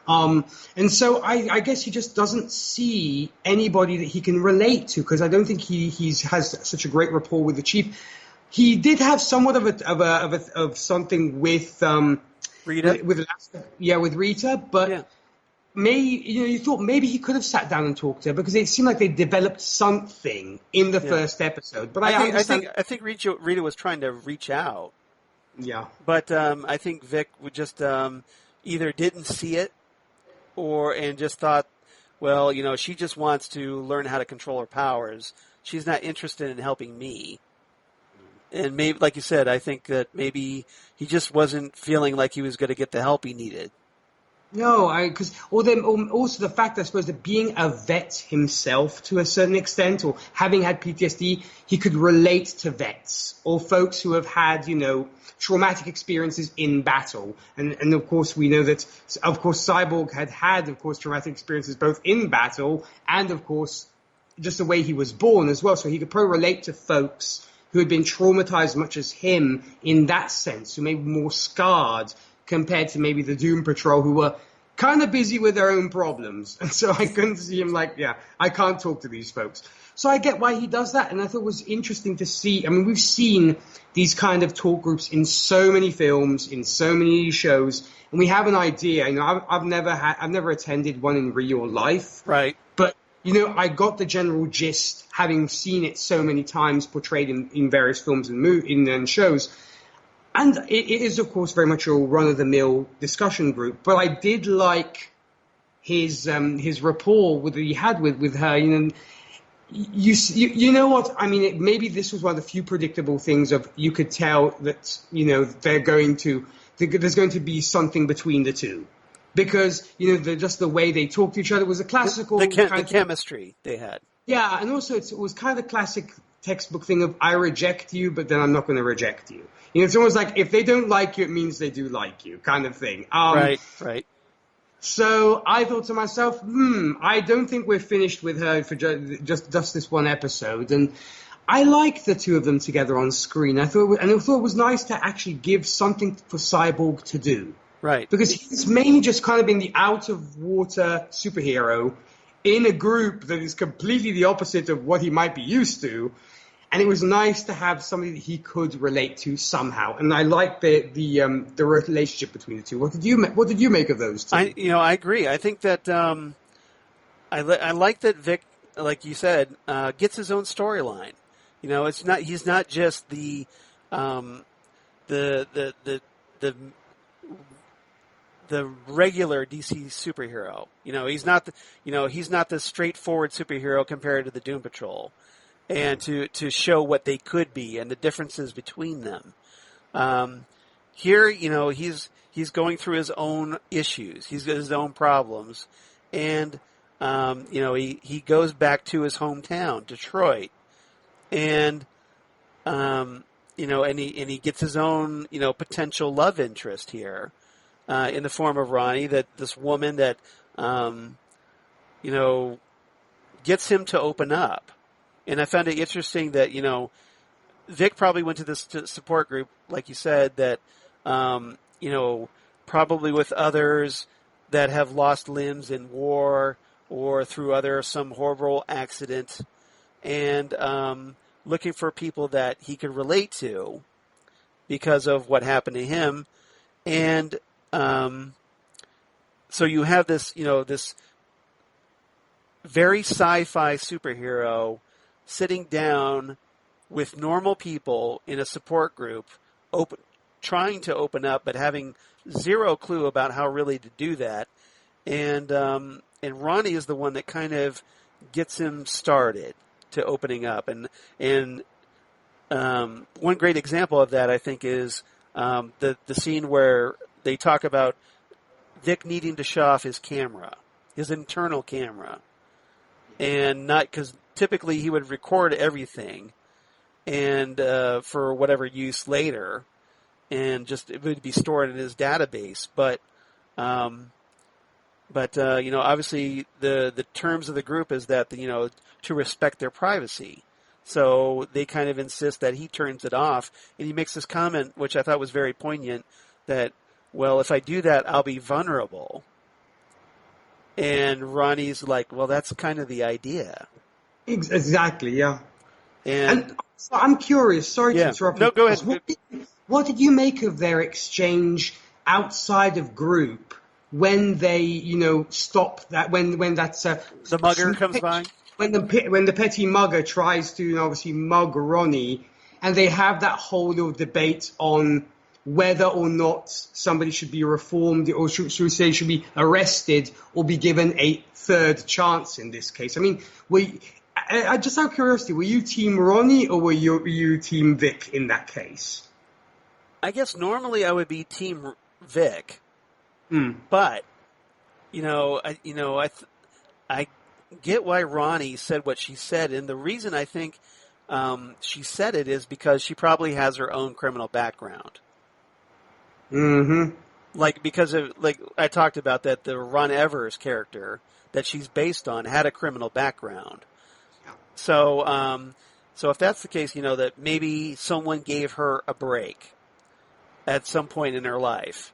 And so I guess he just doesn't see anybody that he can relate to, because I don't think he has such a great rapport with the Chief. He did have somewhat of something with Rita? With Rita, but maybe you thought maybe he could have sat down and talked to her, because it seemed like they developed something in the first episode. But I think Rita was trying to reach out. Yeah. But I think Vic would just either didn't see it and just thought, well, she just wants to learn how to control her powers. She's not interested in helping me. And maybe, like you said, I think that maybe he just wasn't feeling like he was going to get the help he needed. No, also the fact, I suppose, that being a vet himself to a certain extent, or having had PTSD, he could relate to vets or folks who have had, traumatic experiences in battle. And of course, we know that, of course, Cyborg had, of course, traumatic experiences both in battle and, of course, just the way he was born as well. So he could probably relate to folks who had been traumatized much as him in that sense, who may be more scarred compared to maybe the Doom Patrol, who were kind of busy with their own problems. And so I couldn't see him I can't talk to these folks. So I get why he does that. And I thought it was interesting to see. I mean, we've seen these kind of talk groups in so many films, in so many shows, and we have an idea. I've never attended one in real life. Right. But I got the general gist, having seen it so many times portrayed in various films and shows. And it is, of course, very much a run-of-the-mill discussion group. But I did like his rapport that he had with her. You know, you know what I mean? Maybe this was one of the few predictable things of you could tell that, you know, there's going to be something between the two, because, you know, just the way they talk to each other was a classical the kind of, chemistry they had. Yeah, and also it was kind of the classic textbook thing of I reject you, but then I'm not going to reject you. You know, it's almost like if they don't like you, it means they do like you, kind of thing. Right. So I thought to myself, I don't think we're finished with her for just this one episode. And I like the two of them together on screen. I thought it was nice to actually give something for Cyborg to do. Right. Because he's mainly just kind of been the out-of-water superhero in a group that is completely the opposite of what he might be used to. And it was nice to have somebody that he could relate to somehow. And I like the relationship between the two. What did you make of those two? I agree. I think that I like that Vic, like you said, gets his own storyline. You know, he's not just the regular DC superhero. You know, he's not the straightforward superhero compared to the Doom Patrol. And to show what they could be and the differences between them. Here, you know, he's going through his own issues. He's got his own problems. And, you know, he goes back to his hometown, Detroit. And, you know, and he gets his own, you know, potential love interest here, in the form of Roni, this woman that, you know, gets him to open up. And I found it interesting that, you know, Vic probably went to this support group, like you said, that, you know, probably with others that have lost limbs in war or through some horrible accident, and looking for people that he could relate to because of what happened to him. And so you have this, you know, this very sci-fi superhero sitting down with normal people in a support group, trying to open up, but having zero clue about how really to do that. And Roni is the one that kind of gets him started to opening up. And one great example of that, I think, is the scene where they talk about Vic needing to show off his camera, his internal camera, and not because typically he would record everything and for whatever use later, and just it would be stored in his database. But you know, obviously the terms of the group is that, you know, to respect their privacy. So they kind of insist that he turns it off, and he makes this comment, which I thought was very poignant, that, well, if I do that, I'll be vulnerable. And Roni's like, well, that's kind of the idea. Exactly, yeah. And so I'm curious, sorry to interrupt. No, go ahead. What did you make of their exchange outside of group when they, you know, stop that, when that's the mugger comes by? When the petty mugger tries to, you know, obviously mug Roni, and they have that whole little debate on whether or not somebody should be reformed, or should we say should be arrested or be given a third chance in this case. I mean, I just out of curiosity, were you Team Roni or were you Team Vic in that case? I guess normally I would be Team Vic, but I get why Roni said what she said, and the reason I think she said it is because she probably has her own criminal background. Mm-hmm. Like, because of, like I talked about, that the Ron Evers character that she's based on had a criminal background. So, so if that's the case, you know, that maybe someone gave her a break at some point in her life,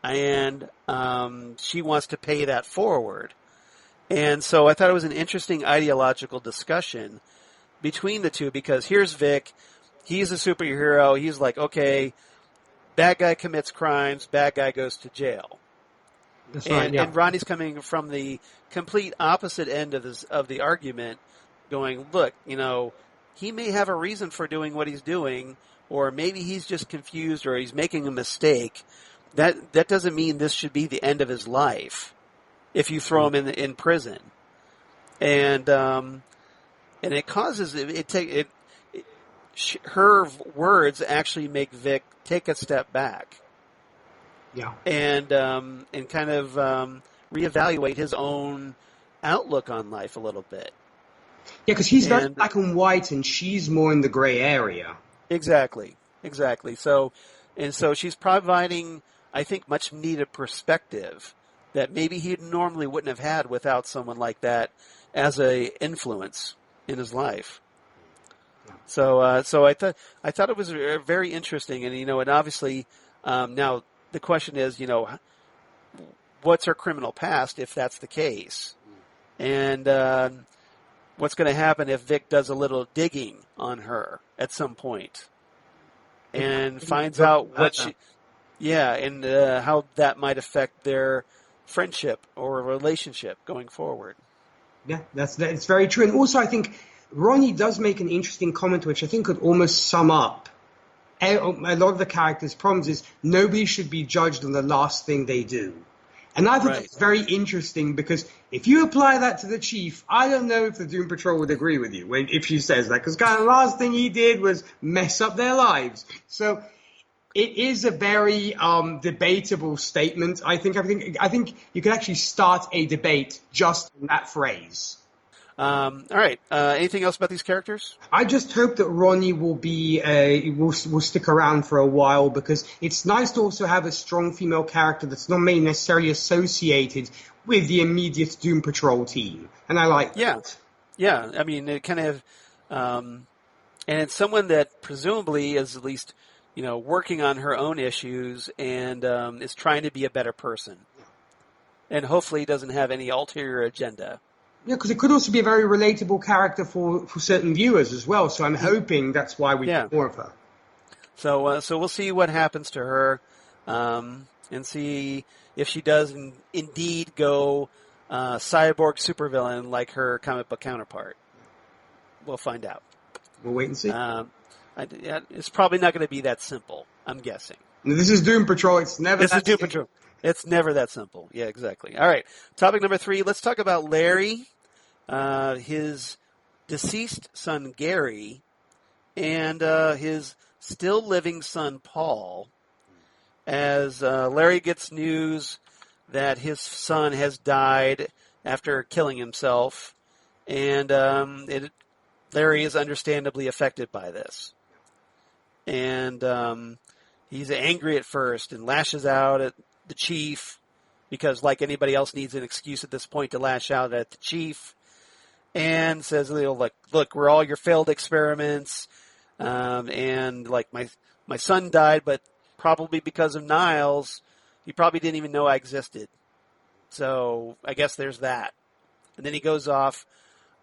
and she wants to pay that forward. And so I thought it was an interesting ideological discussion between the two, because here's Vic, he's a superhero, he's like, okay, bad guy commits crimes, bad guy goes to jail. That's right, yeah. And Ronnie's coming from the complete opposite end of the argument, going, look, you know, he may have a reason for doing what he's doing, or maybe he's just confused, or he's making a mistake. That doesn't mean this should be the end of his life. if you throw him in prison, and it causes her words actually make Vic take a step back, and kind of reevaluate his own outlook on life a little bit. Yeah, because he's very black and white, and she's more in the gray area. Exactly. So she's providing, I think, much needed perspective that maybe he normally wouldn't have had without someone like that as a influence in his life. So I thought it was very interesting, and and obviously now the question is, what's her criminal past if that's the case, and what's going to happen if Vic does a little digging on her at some point and finds out what how that might affect their friendship or relationship going forward. Yeah, that's very true. And also, I think Roni does make an interesting comment, which I think could almost sum up a lot of the characters' problems. Is nobody should be judged on the last thing they do. And I thought that's very interesting, because if you apply that to the chief, I don't know if the Doom Patrol would agree with you if she says that, because kind of the last thing he did was mess up their lives. So it is a very debatable statement. I think you could actually start a debate just in that phrase. All right. Anything else about these characters? I just hope that Roni will stick around for a while, because it's nice to also have a strong female character that's not necessarily associated with the immediate Doom Patrol team, and I like that. Yeah. I mean, it kind of, and it's someone that presumably is at least, working on her own issues and is trying to be a better person, and hopefully doesn't have any ulterior agenda. Yeah, because it could also be a very relatable character for certain viewers as well. So I'm hoping that's why we get more of her. So we'll see what happens to her, and see if she does indeed go cyborg supervillain like her comic book counterpart. We'll find out. We'll wait and see. It's probably not going to be that simple, I'm guessing. This is Doom Patrol. It's never that simple. Patrol. It's never that simple. Yeah, exactly. All right. Topic number 3. Let's talk about Larry, his deceased son Gary, and his still living son Paul, as Larry gets news that his son has died after killing himself, and Larry is understandably affected by this. And he's angry at first and lashes out at the chief, because like anybody else needs an excuse at this point to lash out at the chief, and says, look, we're all your failed experiments, and like my son died, but probably because of Niles. He probably didn't even know I existed. So I guess there's that. And then he goes off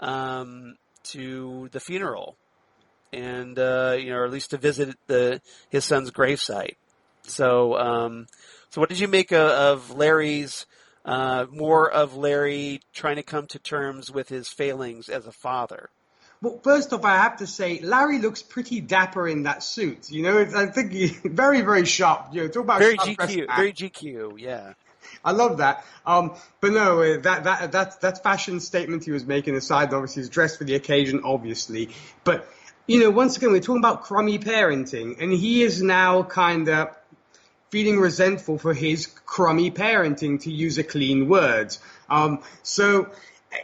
to the funeral, and or at least to visit his son's gravesite. So what did you make of Larry's more of Larry trying to come to terms with his failings as a father? Well, first off, I have to say, Larry looks pretty dapper in that suit. I think he's very, very sharp. Talk about very GQ, very GQ. Yeah, I love that. But no, that fashion statement he was making aside, obviously he's dressed for the occasion, obviously. But once again, we're talking about crummy parenting, and he is now kind of feeling resentful for his crummy parenting, to use a clean word. So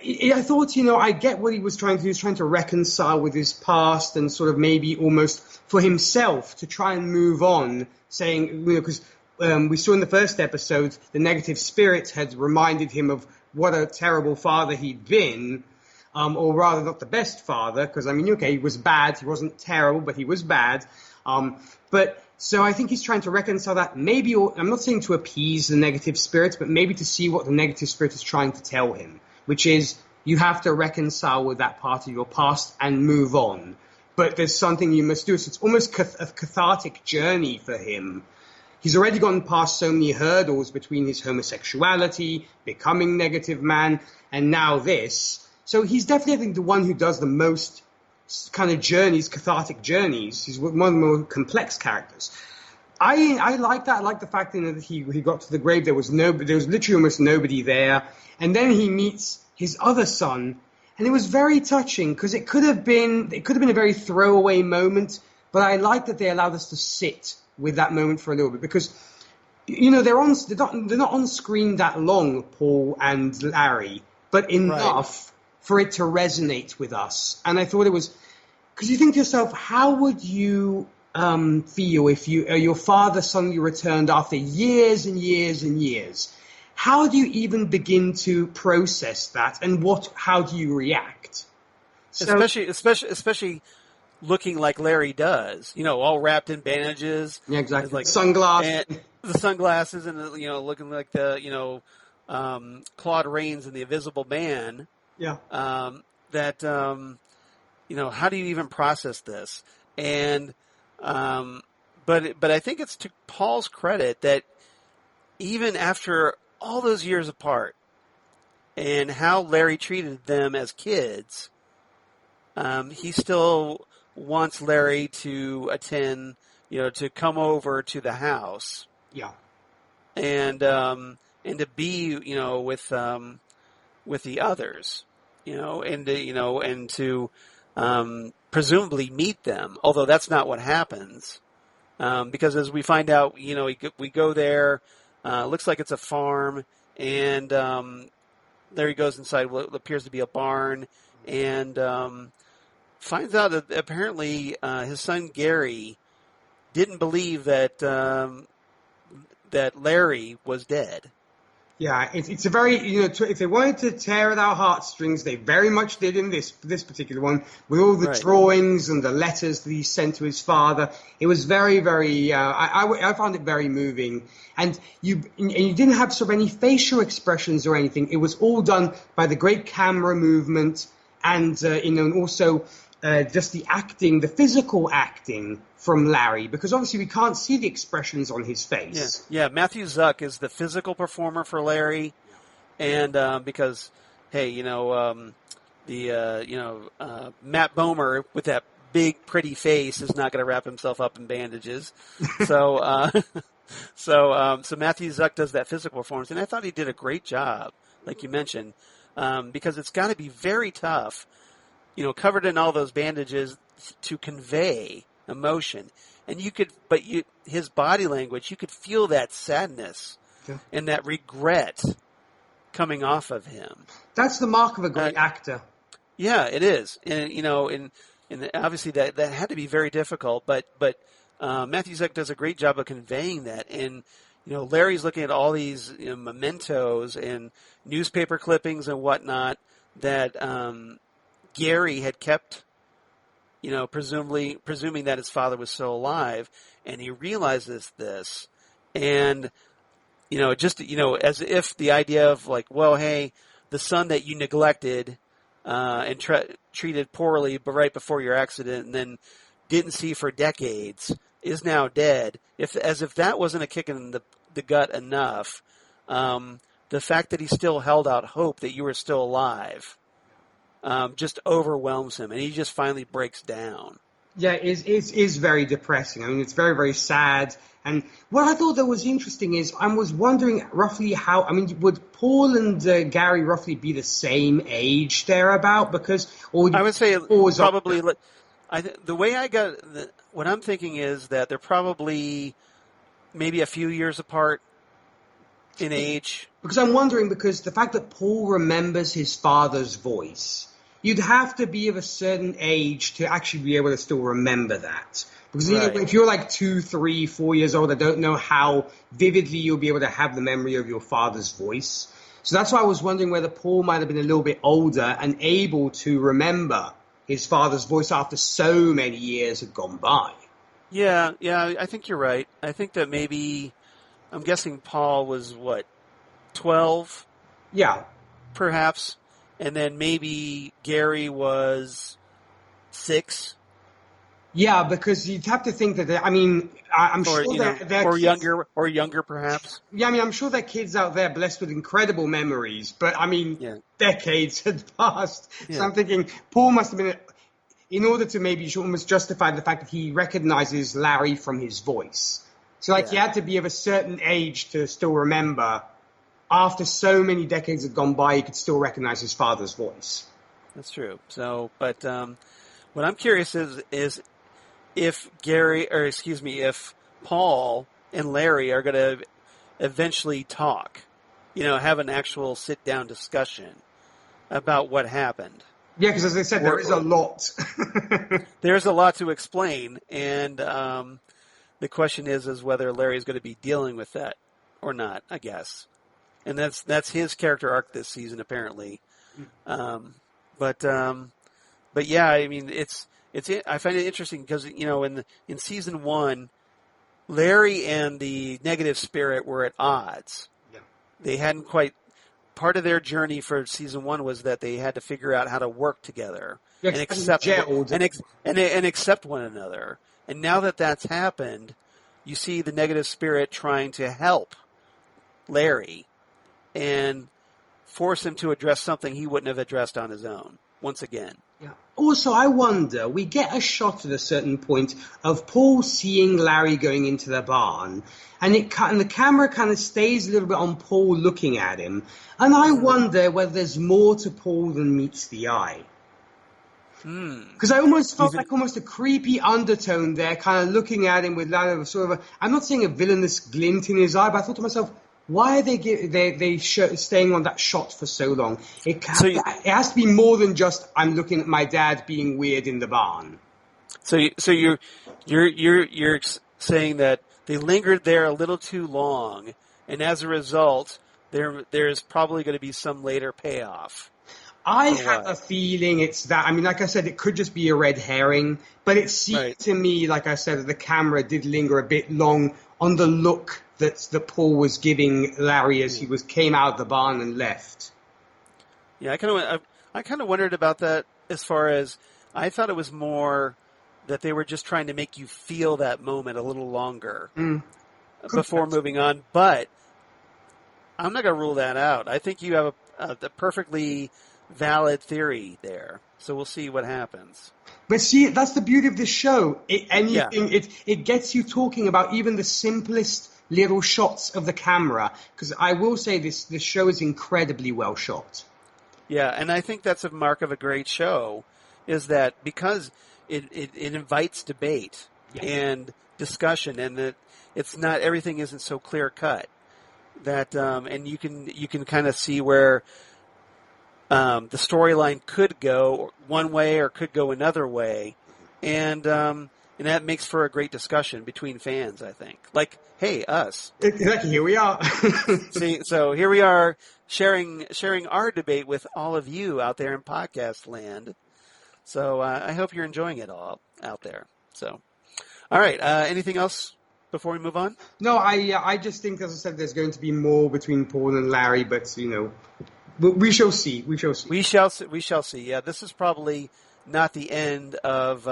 I thought, I get what he was trying to do. He was trying to reconcile with his past, and sort of maybe almost for himself to try and move on, saying, because we saw in the first episode, the negative spirits had reminded him of what a terrible father he'd been, or rather not the best father, because, he was bad. He wasn't terrible, but he was bad. So I think he's trying to reconcile that. Maybe, I'm not saying to appease the negative spirits, but maybe to see what the negative spirit is trying to tell him, which is you have to reconcile with that part of your past and move on. But there's something you must do. So it's almost a cathartic journey for him. He's already gone past so many hurdles between his homosexuality, becoming negative man, and now this. So he's definitely, I think, the one who does the most kind of journeys, cathartic journeys. He's one of the more complex characters. I like that. I like the fact that he got to the grave. There was literally almost nobody there, and then he meets his other son, and it was very touching because it could have been a very throwaway moment, but I like that they allowed us to sit with that moment for a little bit because, you know, they're not on screen that long, Paul and Larry, but enough for it to resonate with us. And I thought it was because you think to yourself, how would you feel if your father suddenly returned after years and years and years? How do you even begin to process that, and how do you react? So, especially looking like Larry does, you know, all wrapped in bandages. Yeah, exactly. Like Sunglasses. And the sunglasses and, you know, looking like the, you know, Claude Rains in The Invisible Man. Yeah. You know, how do you even process this? And, but I think it's to Paul's credit that even after all those years apart and how Larry treated them as kids, he still wants Larry to attend, you know, to come over to the house. Yeah. And to be, you know, with the others, you know, and to presumably meet them, although that's not what happens. Because as we find out, you know, we go there, looks like it's a farm, and there he goes inside what appears to be a barn, and finds out that apparently his son Gary didn't believe that Larry was dead. Yeah, it's a very, you know, if they wanted to tear at our heartstrings, they very much did in this particular one, with all the drawings and the letters that he sent to his father. It was very, very, I found it very moving. And you didn't have so many facial expressions or anything. It was all done by the great camera movement and, you know, and also just the acting, the physical acting from Larry, because obviously we can't see the expressions on his face. Yeah. Matthew Zuck is the physical performer for Larry, and because, hey, you know, Matt Bomer with that big pretty face is not going to wrap himself up in bandages, so Matthew Zuck does that physical performance, and I thought he did a great job, like you mentioned, because it's got to be very tough, you know, covered in all those bandages to convey emotion. And his body language, you could feel that sadness and that regret coming off of him. That's the mark of a great actor. Yeah, it is. And, you know, and obviously that had to be very difficult, but Matthew Zuck does a great job of conveying that. And, you know, Larry's looking at all these, you know, mementos and newspaper clippings and whatnot that Gary had kept, you know, presuming that his father was still alive, and he realizes this, and, you know, just, you know, as if the idea of like, well, hey, the son that you neglected and treated poorly, but right before your accident, and then didn't see for decades, is now dead. As if that wasn't a kick in the gut enough, the fact that he still held out hope that you were still alive. Just overwhelms him, and he just finally breaks down. Yeah, it is very depressing. I mean, it's very, very sad. And what I thought that was interesting is I was wondering roughly how, I mean, would Paul and Gary roughly be the same age thereabout? I would say probably, the way I got, what I'm thinking is that they're probably maybe a few years apart in age. Because I'm wondering, because the fact that Paul remembers his father's voice, you'd have to be of a certain age to actually be able to still remember that. Because you know, if you're like 2, 3, 4 years old, I don't know how vividly you'll be able to have the memory of your father's voice. So that's why I was wondering whether Paul might have been a little bit older and able to remember his father's voice after so many years had gone by. Yeah, I think you're right. I think that maybe, I'm guessing Paul was, 12? Yeah. Perhaps. And then maybe Gary was 6. Yeah, because you'd have to think that, I'm sure that or younger perhaps. Yeah, I mean, I'm sure there are kids out there blessed with incredible memories, but decades had passed. Yeah. So I'm thinking Paul must have been, in order to maybe almost justify the fact that he recognizes Larry from his voice. So, like, he had to be of a certain age to still remember. After so many decades had gone by, he could still recognize his father's voice. That's true. So, but what I'm curious is if if Paul and Larry are going to eventually talk, have an actual sit-down discussion about what happened. Yeah, because as I said, there is a lot. There's a lot to explain, and the question is whether Larry is going to be dealing with that or not, I guess. And that's his character arc this season, apparently. But yeah, I mean, I find it interesting because in season 1, Larry and the negative spirit were at odds. Yeah. They hadn't quite. Part of their journey for season 1 was that they had to figure out how to work together and accept and accept one another. And now that that's happened, you see the negative spirit trying to help Larry and force him to address something he wouldn't have addressed on his own once again. Yeah. Also, I wonder, we get a shot at a certain point of Paul seeing Larry going into the barn, and the camera kind of stays a little bit on Paul looking at him, and I wonder whether there's more to Paul than meets the eye. Because I almost felt like almost a creepy undertone there, kind of looking at him with sort of I'm not saying a villainous glint in his eye, but I thought to myself, why are they staying on that shot for so long? It has to be more than just I'm looking at my dad being weird in the barn. So you're saying that they lingered there a little too long, and as a result, there's probably going to be some later payoff. I have a feeling it's that. I mean, like I said, it could just be a red herring, but it seemed to me, like I said, that the camera did linger a bit long on the look that Paul was giving Larry as he came out of the barn and left. Yeah, I kind of wondered about that. As far as I thought, it was more that they were just trying to make you feel that moment a little longer before moving on. But I'm not going to rule that out. I think you have a perfectly valid theory there. So we'll see what happens. But see, that's the beauty of this show. It gets you talking about even the simplest little shots of the camera. Because I will say this show is incredibly well shot. Yeah, and I think that's a mark of a great show, is that because it invites debate and discussion, and that it's not, everything isn't so clear cut. That and you can kind of see where the storyline could go one way or could go another way, and that makes for a great discussion between fans, I think. Like, hey, us. Exactly, here we are. See, so here we are sharing our debate with all of you out there in podcast land. So I hope you're enjoying it all out there. So, all right, anything else before we move on? No, I just think, as I said, there's going to be more between Paul and Larry, but we shall see. We shall see. We shall see. Yeah, this is probably not the end of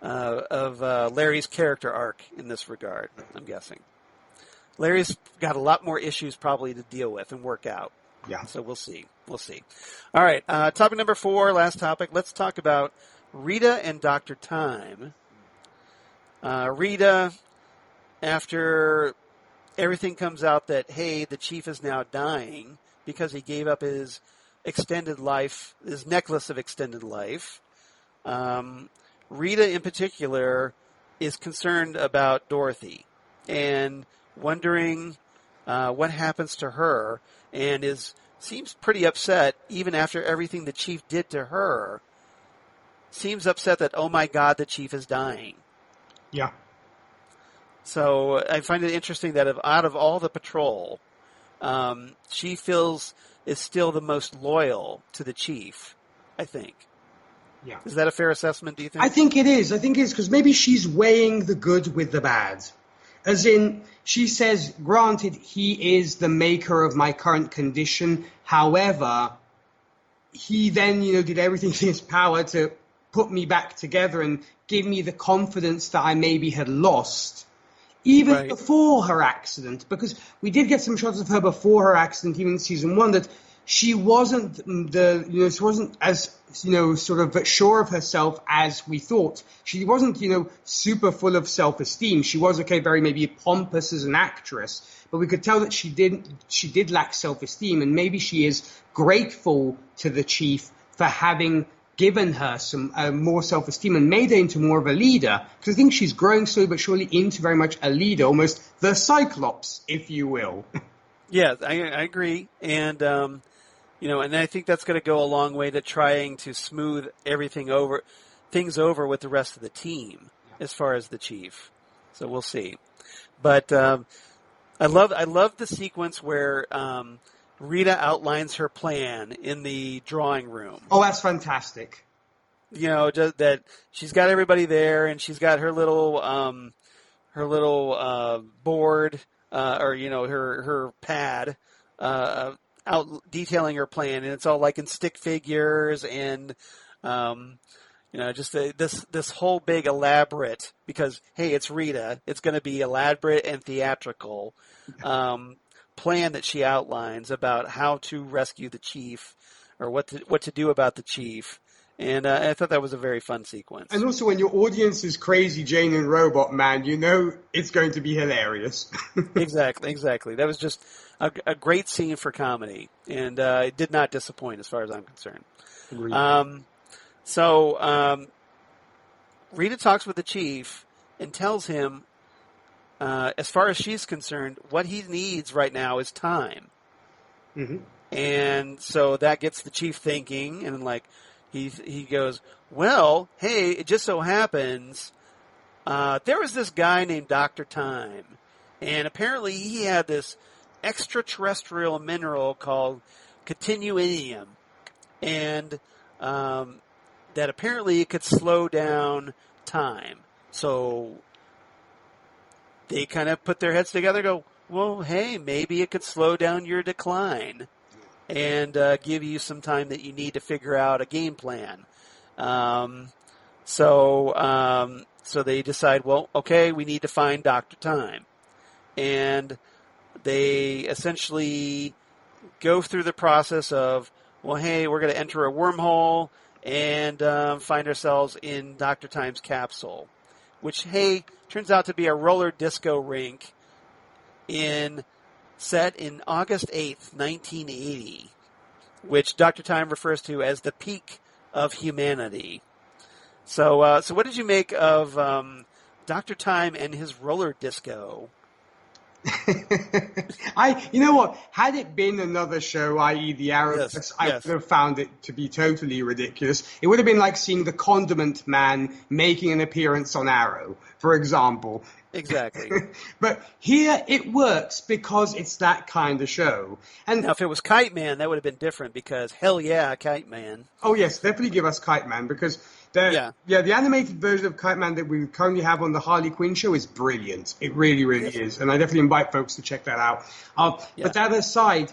Larry's character arc in this regard, I'm guessing. Larry's got a lot more issues probably to deal with and work out. Yeah. So we'll see. We'll see. All right. Topic number 4, last topic. Let's talk about Rita and Doctor Tyme. Rita, after everything comes out that, hey, the chief is now dying because he gave up his extended life, his necklace of extended life. Rita, in particular, is concerned about Dorothy and wondering what happens to her, and seems pretty upset even after everything the chief did to her. Seems upset that, oh my God, the chief is dying. Yeah. So I find it interesting that out of all the patrol, she feels is still the most loyal to the chief, I think. Yeah. Is that a fair assessment, do you think? I think it is. Because maybe she's weighing the good with the bad. As in, she says, granted, he is the maker of my current condition. However, he then, did everything in his power to put me back together and give me the confidence that I maybe had lost, even before her accident. Because we did get some shots of her before her accident, even in season 1, that she wasn't she wasn't as, sort of sure of herself as we thought. She wasn't, super full of self-esteem. She was, very maybe pompous as an actress, but we could tell that she did lack self-esteem, and maybe she is grateful to the chief for having given her some more self-esteem and made her into more of a leader, because I think she's growing slowly but surely into very much a leader, almost the Cyclops, if you will. Yeah, I agree, and and I think that's going to go a long way to trying to smooth things over with the rest of the team as far as the chief. So we'll see. But I love the sequence where Rita outlines her plan in the drawing room. Oh, that's fantastic. Just that she's got everybody there, and she's got her little board or her pad out detailing her plan, and it's all like in stick figures and just this whole big elaborate, because hey, it's Rita, it's going to be elaborate and theatrical plan that she outlines about how to rescue the chief, or what to do about the chief. And I thought that was a very fun sequence. And also, when your audience is Crazy Jane and Robot Man, it's going to be hilarious. Exactly. That was just a great scene for comedy, and it did not disappoint as far as I'm concerned. Agreed. So Rita talks with the chief and tells him, as far as she's concerned, what he needs right now is time. Mm-hmm. And so that gets the chief thinking, and he goes, well, hey, it just so happens there was this guy named Doctor Tyme, and apparently he had this extraterrestrial mineral called continuinium, and that apparently it could slow down time. So they kind of put their heads together and go, well, hey, maybe it could slow down your decline and give you some time that you need to figure out a game plan. So they decide, well, okay, we need to find Dr. Tyme. And they essentially go through the process of, well, hey, we're going to enter a wormhole and find ourselves in Dr. Tyme's capsule, which, hey, turns out to be a roller disco rink set in August 8th, 1980, which Dr. Tyme refers to as the peak of humanity. So what did you make of Dr. Tyme and his roller disco? You know what? Had it been another show, i.e. the Arrow, Yes. I would have found it to be totally ridiculous. It would have been like seeing the Condiment Man making an appearance on Arrow, for example. Exactly. But here it works because it's that kind of show. And now, if it was Kite Man, that would have been different, because hell yeah, Kite Man. Oh yes, definitely give us Kite Man, because the animated version of Kite Man that we currently have on the Harley Quinn show is brilliant. It really, really is, and I definitely invite folks to check that out. But that aside,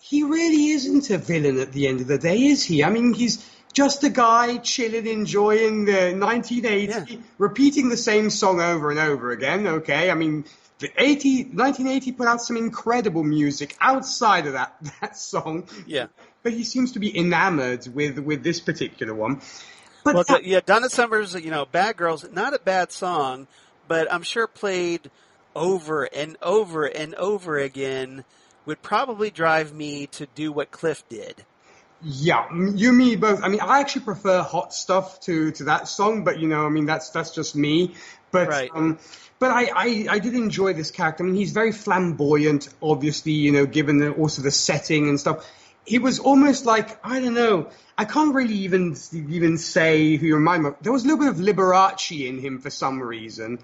he really isn't a villain at the end of the day, is he? I mean, he's just a guy chilling, enjoying the 1980, repeating the same song over and over again, okay? I mean, 1980 put out some incredible music outside of that song. Yeah. But he seems to be enamored with this particular one. But Donna Summer's, Bad Girls, not a bad song, but I'm sure played over and over and over again would probably drive me to do what Cliff did. Yeah, you, me, both. I mean, I actually prefer Hot Stuff to that song, but that's just me. But right. But I did enjoy this character. I mean, he's very flamboyant, obviously, given also the setting and stuff. He was almost like, I don't know, I can't really even say who you remind me of. There was a little bit of Liberace in him for some reason.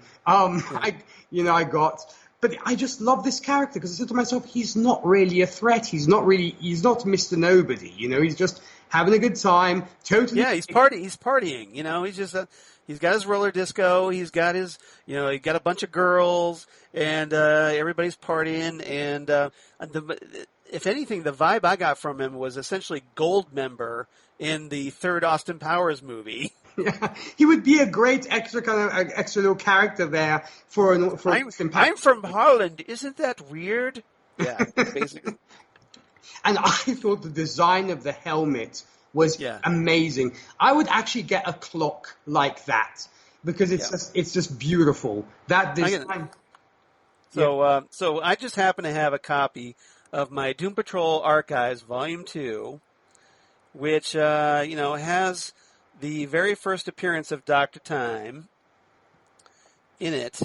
But I just love this character, because I said to myself, he's not really a threat. He's not Mr. Nobody. He's just having a good time. Totally. Yeah, he's partying. He's just he's got his roller disco. He's got his, he got a bunch of girls, and everybody's partying. And if anything, the vibe I got from him was essentially Goldmember in the third Austin Powers movie. Yeah, he would be a great extra little character there for I'm from Holland. Isn't that weird? Yeah, basically. And I thought the design of the helmet was amazing. I would actually get a clock like that because it's just beautiful. That design. So I just happen to have a copy of my Doom Patrol Archives Volume 2, which, has the very first appearance of Doctor Tyme in it.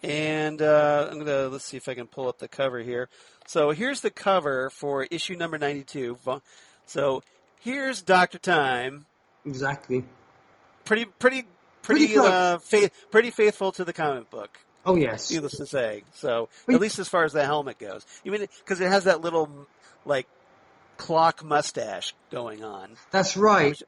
And let's see if I can pull up the cover here. So here's the cover for issue number 92. So here's Doctor Tyme. Exactly. Pretty faithful to the comic book. Oh, yes. Needless to say. So, at least as far as the helmet goes. Because it has that little, clock mustache going on. That's right.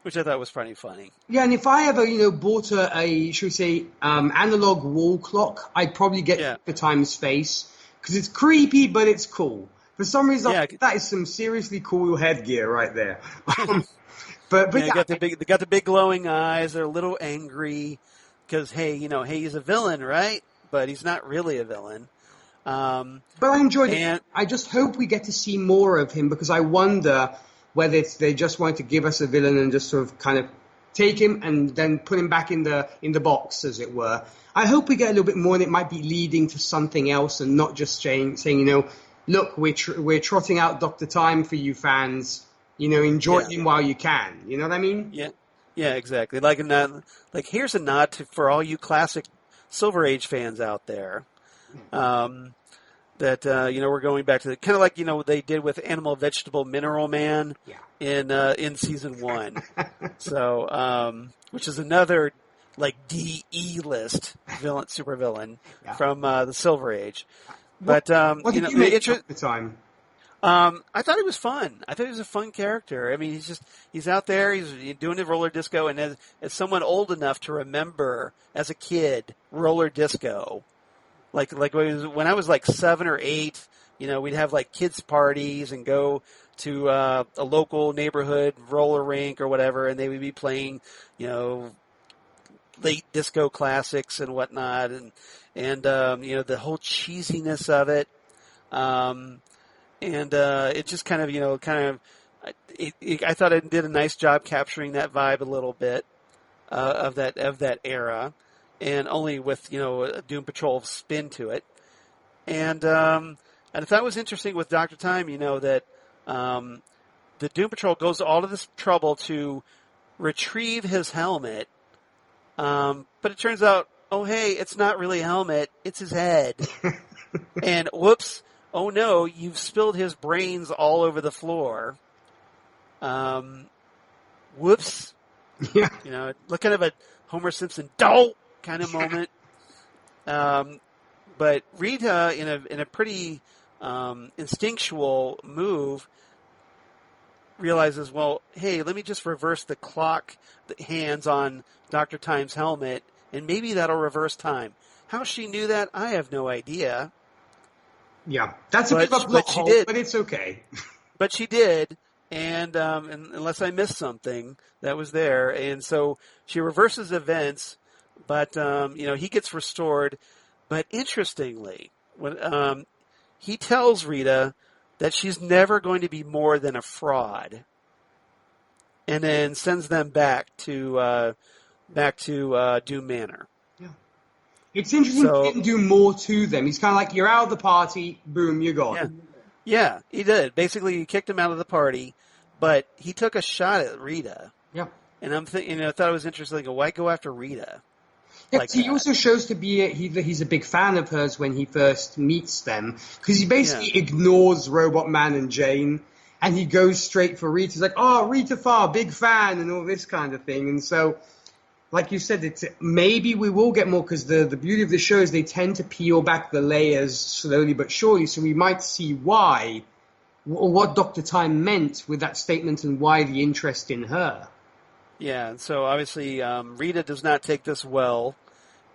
Which I thought was pretty funny. Yeah, and if I ever, bought should we say, analog wall clock, I'd probably get the Tyme's face. Because it's creepy, but it's cool. For some reason, that is some seriously cool headgear right there. But they got the big glowing eyes. They're a little angry. Because, hey, he's a villain, right? But he's not really a villain. But I enjoyed it. I just hope we get to see more of him because I wonder whether they just want to give us a villain and just sort of kind of take him and then put him back in the box, as it were. I hope we get a little bit more and it might be leading to something else and not just saying look, we're trotting out Dr. Tyme for you fans. Enjoy him while you can. You know what I mean? Yeah. Yeah, exactly. Here's a nod for all you classic Silver Age fans out there. That we're going back to kind of like they did with Animal Vegetable Mineral Man in season 1. So which is another DE list super villain from the Silver Age. But what did you make at the time? I thought he was fun. I thought he was a fun character. I mean, he's out there, he's doing the roller disco, and as someone old enough to remember as a kid roller disco, like when I was 7 or 8, we'd have kids parties and go to a local neighborhood roller rink or whatever, and they would be playing, late disco classics and whatnot, and the whole cheesiness of it. And it just kind of, I thought it did a nice job capturing that vibe a little bit of that era, and only with a Doom Patrol spin to it. And I thought it was interesting with Dr. Tyme, that the Doom Patrol goes to all of this trouble to retrieve his helmet, but it turns out, oh hey, it's not really a helmet, it's his head, and whoops. Oh no, you've spilled his brains all over the floor. Whoops. Yeah. Kind of a Homer Simpson dope kind of moment. But Rita, in a pretty instinctual move, realizes, well, hey, let me just reverse the clock hands on Dr. Tyme's helmet, and maybe that'll reverse time. How she knew that, I have no idea. Yeah, that's a bit of a plot hole, but it's okay. But she did, and unless I missed something, that was there. And so she reverses events, but he gets restored. But interestingly, when he tells Rita that she's never going to be more than a fraud, and then sends them back to Doom Manor. It's interesting he didn't do more to them. He's kind of like, you're out of the party, boom, you're gone. Yeah, he did. Basically, he kicked him out of the party, but he took a shot at Rita. Yeah. And I'm thinking, I thought it was interesting. Why go after Rita? Yeah, he also shows to be he's a big fan of hers when he first meets them, because he basically ignores Robot Man and Jane, and he goes straight for Rita. He's like, oh, Rita Farr, big fan, and all this kind of thing. And so, like you said, maybe we will get more, because the beauty of the show is they tend to peel back the layers slowly but surely, so we might see why, or what Dr. Tyme meant with that statement and why the interest in her. Yeah, and so obviously Rita does not take this well,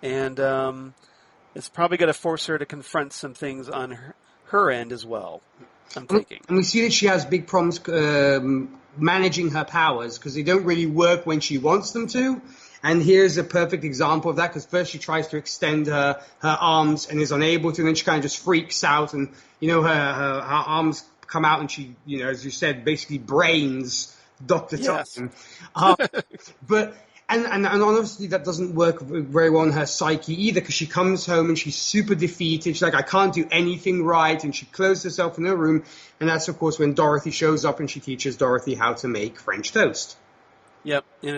and it's probably going to force her to confront some things on her end as well, I'm thinking. And we see that she has big problems managing her powers, because they don't really work when she wants them to. And here's a perfect example of that, because first she tries to extend her arms and is unable to, and then she kind of just freaks out, and her arms come out and she, as you said, basically brains Dr. Yes. Tyme. But and honestly, that doesn't work very well on her psyche either, because she comes home and she's super defeated. She's like, I can't do anything right, and she closes herself in her room. And that's, of course, when Dorothy shows up and she teaches Dorothy how to make French toast. Yep, and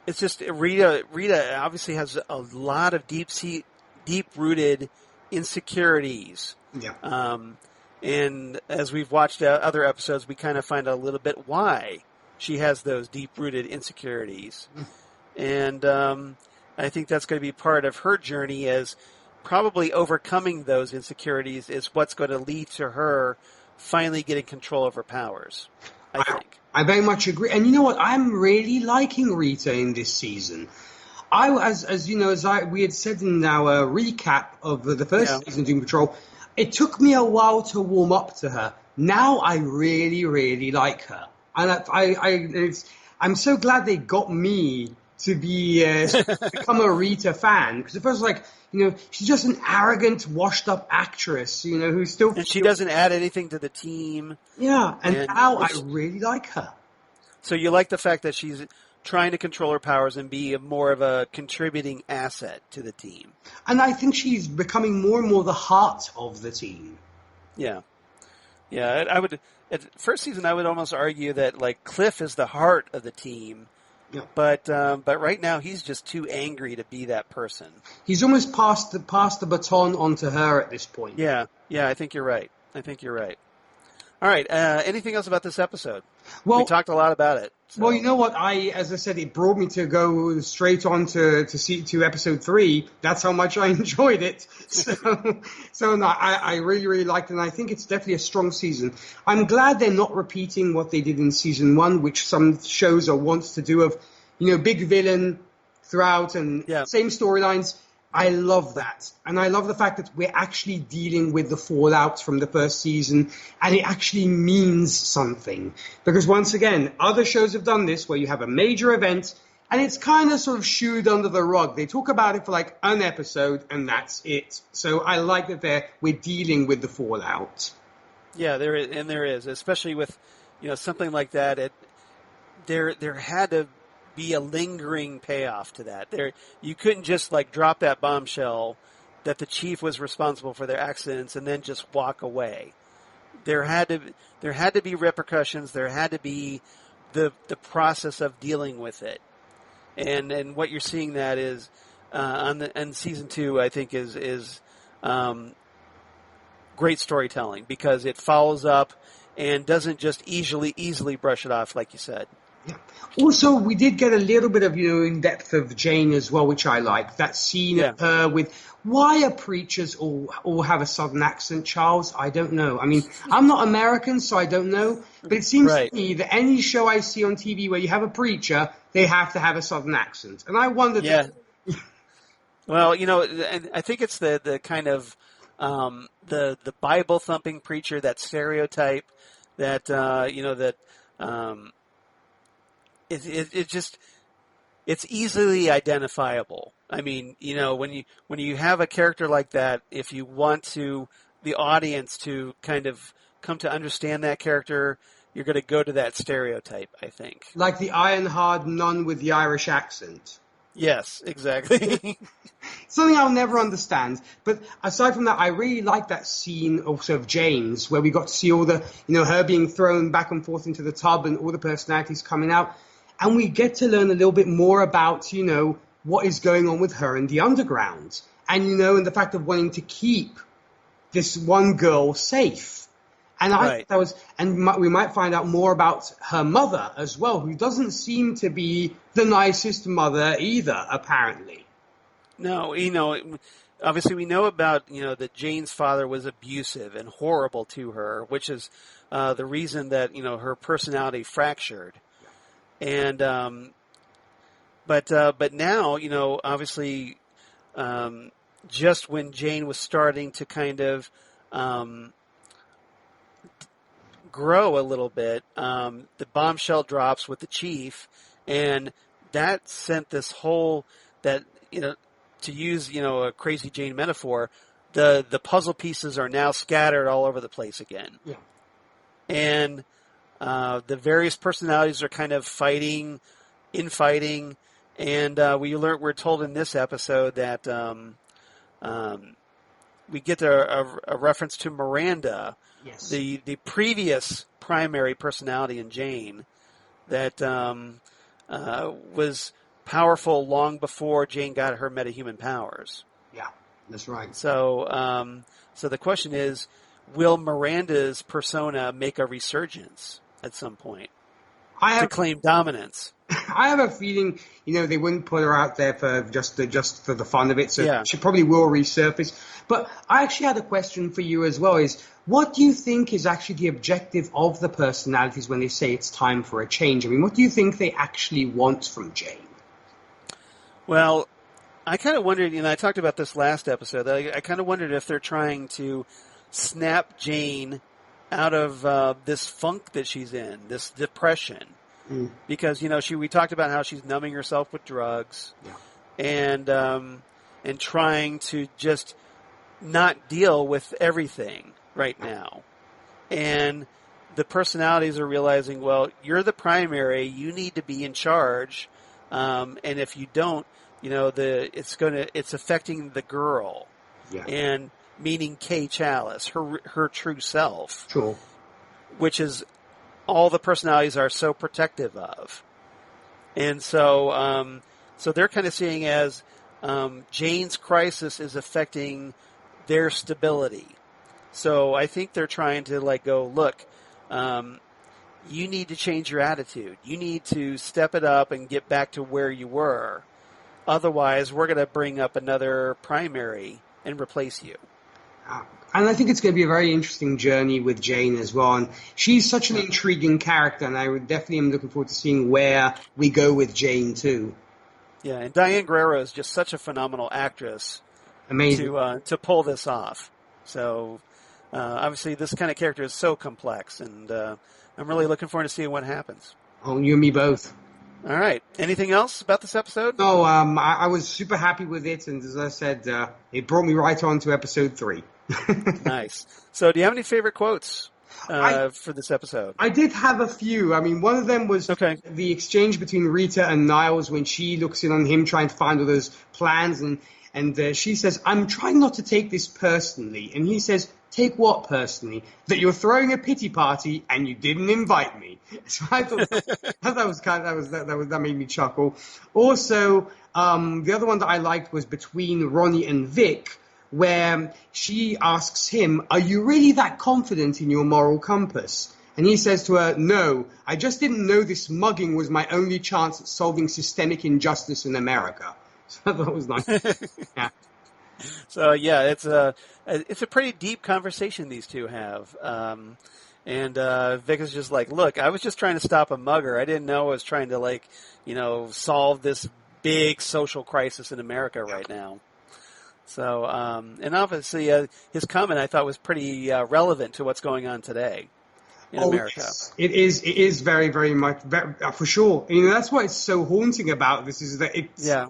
it's just Rita. Rita obviously has a lot of deep-rooted insecurities. Yeah. And as we've watched other episodes, we kind of find out a little bit why she has those deep-rooted insecurities. And I think that's going to be part of her journey, as probably overcoming those insecurities is what's going to lead to her finally getting control of her powers, I think. I very much agree. And you know what? I'm really liking Rita in this season. We had said in our recap of the first season of Doom Patrol, it took me a while to warm up to her. Now I really, really like her. And I'm so glad they got me to become a Rita fan. Because at first, she's just an arrogant, washed-up actress, who still... And she doesn't add anything to the team. Yeah, and now I really like her. So you like the fact that she's trying to control her powers and be more of a contributing asset to the team. And I think she's becoming more and more the heart of the team. Yeah. Yeah, I would... At first season, I would almost argue that Cliff is the heart of the team, but right now he's just too angry to be that person. He's almost passed the baton on to her at this point. Yeah, I think you're right. All right, anything else about this episode? Well, we talked a lot about it. So. Well, you know what? As I said, it brought me to go straight on to episode 3. That's how much I enjoyed it. So no, I really, really liked it, and I think it's definitely a strong season. I'm glad they're not repeating what they did in season 1, which some shows are wants to do of, big villain throughout and same storylines. I love that. And I love the fact that we're actually dealing with the fallout from the first season, and it actually means something. Because once again, other shows have done this where you have a major event and it's kind of sort of shooed under the rug. They talk about it for an episode and that's it. So I like that we're dealing with the fallout. Yeah, there is, especially with, something like that. There had to be a lingering payoff to that. You couldn't just drop that bombshell that the chief was responsible for their accidents and then just walk away. There had to be repercussions. There had to be the process of dealing with it. And what you're seeing that is on season 2, I think is great storytelling, because it follows up and doesn't just easily brush it off, like you said. Yeah. Also, we did get a little bit of, in depth of Jane as well, which I like. That scene of her with, why are preachers all have a southern accent, Charles? I don't know. I mean, I'm not American, so I don't know. But it seems to me that any show I see on TV where you have a preacher, they have to have a southern accent. And I wondered... Yeah. Well, I think it's the kind of the Bible-thumping preacher, that stereotype that, it's easily identifiable. I mean, when you have a character like that, if you want the audience to kind of come to understand that character, you're going to go to that stereotype, I think. Like the iron-hard nun with the Irish accent. Yes, exactly. Something I'll never understand. But aside from that, I really like that scene also of Jane's, where we got to see all the, her being thrown back and forth into the tub and all the personalities coming out. And we get to learn a little bit more about, what is going on with her in the underground. And, and the fact of wanting to keep this one girl safe. And we might find out more about her mother as well, who doesn't seem to be the nicest mother either, apparently. No, obviously we know about, that Jane's father was abusive and horrible to her, which is the reason that, her personality fractured. And, but now, obviously, just when Jane was starting to kind of, grow a little bit, the bombshell drops with the chief, and that sent this whole, that, to use, a crazy Jane metaphor, the puzzle pieces are now scattered all over the place again. Yeah. And the various personalities are kind of infighting, and we're told in this episode that we get a reference to Miranda, Yes. the previous primary personality in Jane, that was powerful long before Jane got her metahuman powers. Yeah, that's right. So, so the question is, will Miranda's persona make a resurgence at some point to claim dominance? I have a feeling, they wouldn't put her out there for just for the fun of it, so Yeah. she probably will resurface. But I actually had a question for you as well, is what do you think is actually the objective of the personalities when they say it's time for a change? I mean, what do you think they actually want from Jane? Well, I kind of wondered, I talked about this last episode, I kind of wondered if they're trying to snap Jane out of this funk that she's in, this depression. Because, we talked about how she's numbing herself with drugs, and trying to just not deal with everything right now. And the personalities are realizing, well, you're the primary, you need to be in charge, and if you don't, it's affecting the girl, and meaning Kay Chalice, her true self, Sure. which is all the personalities are so protective of. And so so they're kind of seeing as Jane's crisis is affecting their stability. So I think they're trying to look, you need to change your attitude. You need to step it up and get back to where you were. Otherwise, we're going to bring up another primary and replace you. And I think it's going to be a very interesting journey with Jane as well. And she's such an intriguing character, and I would definitely am looking forward to seeing where we go with Jane too. Yeah, and Diane Guerrero is just such a phenomenal actress. Amazing. To pull this off. So obviously this kind of character is so complex, and I'm really looking forward to seeing what happens. Oh, you and me both. All right. Anything else about this episode? No, I was super happy with it, and as I said, it brought me right on to episode 3. Nice. So do you have any favorite quotes for this episode? I did have a few. I mean, one of them was the exchange between Rita and Niles when she looks in on him trying to find all those plans, and she says, "I'm trying not to take this personally." And he says, "Take what personally? That you're throwing a pity party and you didn't invite me." So I thought that made me chuckle. Also, the other one that I liked was between Roni and Vic, where she asks him, "Are you really that confident in your moral compass?" And he says to her, "No, I just didn't know this mugging was my only chance at solving systemic injustice in America." So I thought it was nice. Yeah. So yeah, it's a pretty deep conversation these two have. And Vic is just like, "Look, I was just trying to stop a mugger. I didn't know I was trying to solve this big social crisis in America right now." So, and obviously his comment I thought was pretty relevant to what's going on today in America. Yes. It is very, very much, for sure. That's what it's so haunting about this, is that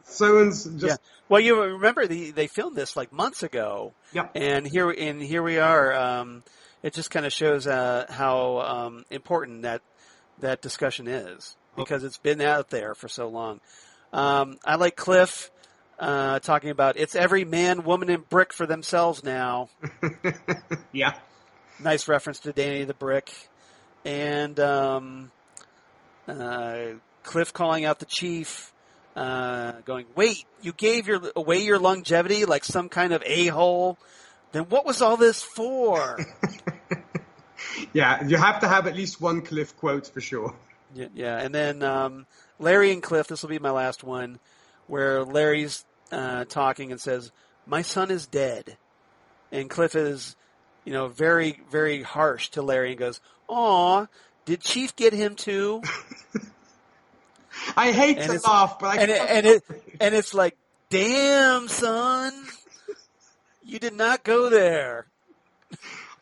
someone's just... Yeah. Well, you remember they filmed this months ago. Yeah. And here we are. It just kind of shows how important that discussion is, because it's been out there for so long. I like Cliff talking about it's every man, woman, and brick for themselves now. Yeah. Nice reference to Danny the Brick. And Cliff calling out the chief, going, "Wait, you gave away your longevity like some kind of a-hole? Then what was all this for?" Yeah, you have to have at least one Cliff quote for sure. Yeah, and then Larry and Cliff, this will be my last one, where Larry's talking and says, "My son is dead." And Cliff is, very, very harsh to Larry and goes, "Aw, did Chief get him too?" I hate to laugh, but and it's like, "Damn, son, you did not go there."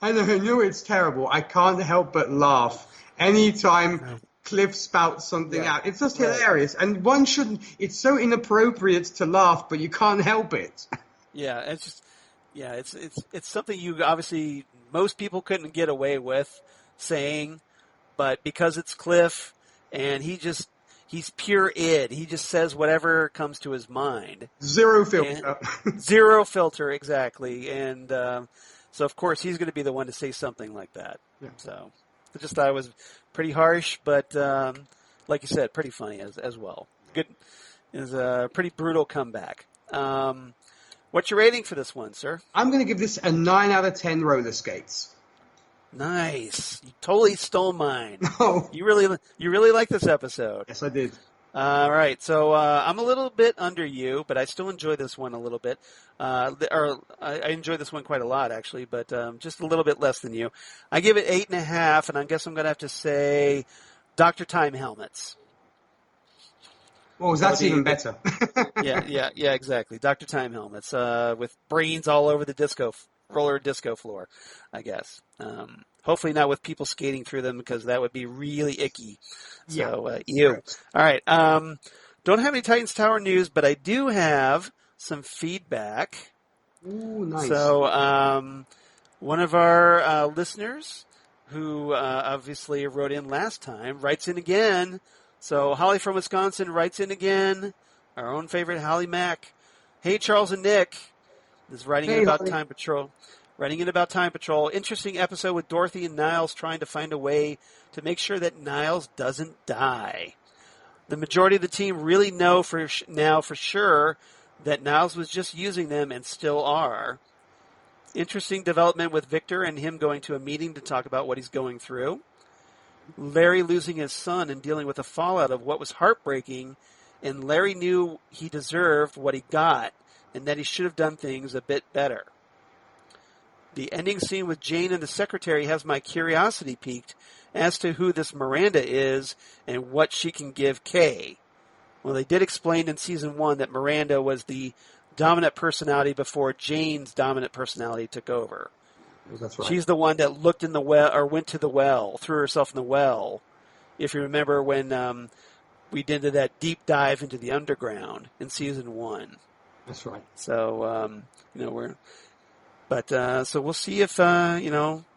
I know it's terrible. I can't help but laugh anytime Cliff spouts something out. It's just hilarious, and one shouldn't. It's so inappropriate to laugh, but you can't help it. Yeah, it's just, Yeah, it's something you obviously most people couldn't get away with saying, but because it's Cliff and he's pure id. He just says whatever comes to his mind. Zero filter. Zero filter, exactly. And so of course he's going to be the one to say something like that. Yeah. So I just thought it was pretty harsh, but like you said, pretty funny as well. Good. It was a pretty brutal comeback. What's your rating for this one, sir? I'm going to give this a 9 out of 10 roller skates. Nice. You totally stole mine. Oh. You really like this episode. Yes, I did. All right. So I'm a little bit under you, but I still enjoy this one a little bit. I enjoy this one quite a lot, actually, but just a little bit less than you. I give it 8.5, and I guess I'm going to have to say Doctor Tyme helmets. Oh, that's even better. yeah, exactly. Dr. Tyme helmets with brains all over the roller disco floor, I guess. Hopefully not with people skating through them because that would be really icky. So, ew. Right. All right. Don't have any Titans Tower news, but I do have some feedback. Ooh, nice. So, one of our listeners who obviously wrote in last time writes in again. So Holly from Wisconsin writes in again. Our own favorite Holly Mack. Hey, Charles and Nick. This is writing in about Tyme Patrol. Writing in about Tyme Patrol. Interesting episode with Dorothy and Niles trying to find a way to make sure that Niles doesn't die. The majority of the team really know for sure that Niles was just using them and still are. Interesting development with Victor and him going to a meeting to talk about what he's going through. Larry losing his son and dealing with the fallout of what was heartbreaking, and Larry knew he deserved what he got and that he should have done things a bit better. The ending scene with Jane and the secretary has my curiosity piqued as to who this Miranda is and what she can give Kay. Well, they did explain in season 1 that Miranda was the dominant personality before Jane's dominant personality took over. That's right. She's the one that looked in the well or went to the well, threw herself in the well. If you remember when we did that deep dive into the underground in season 1. That's right. So so we'll see if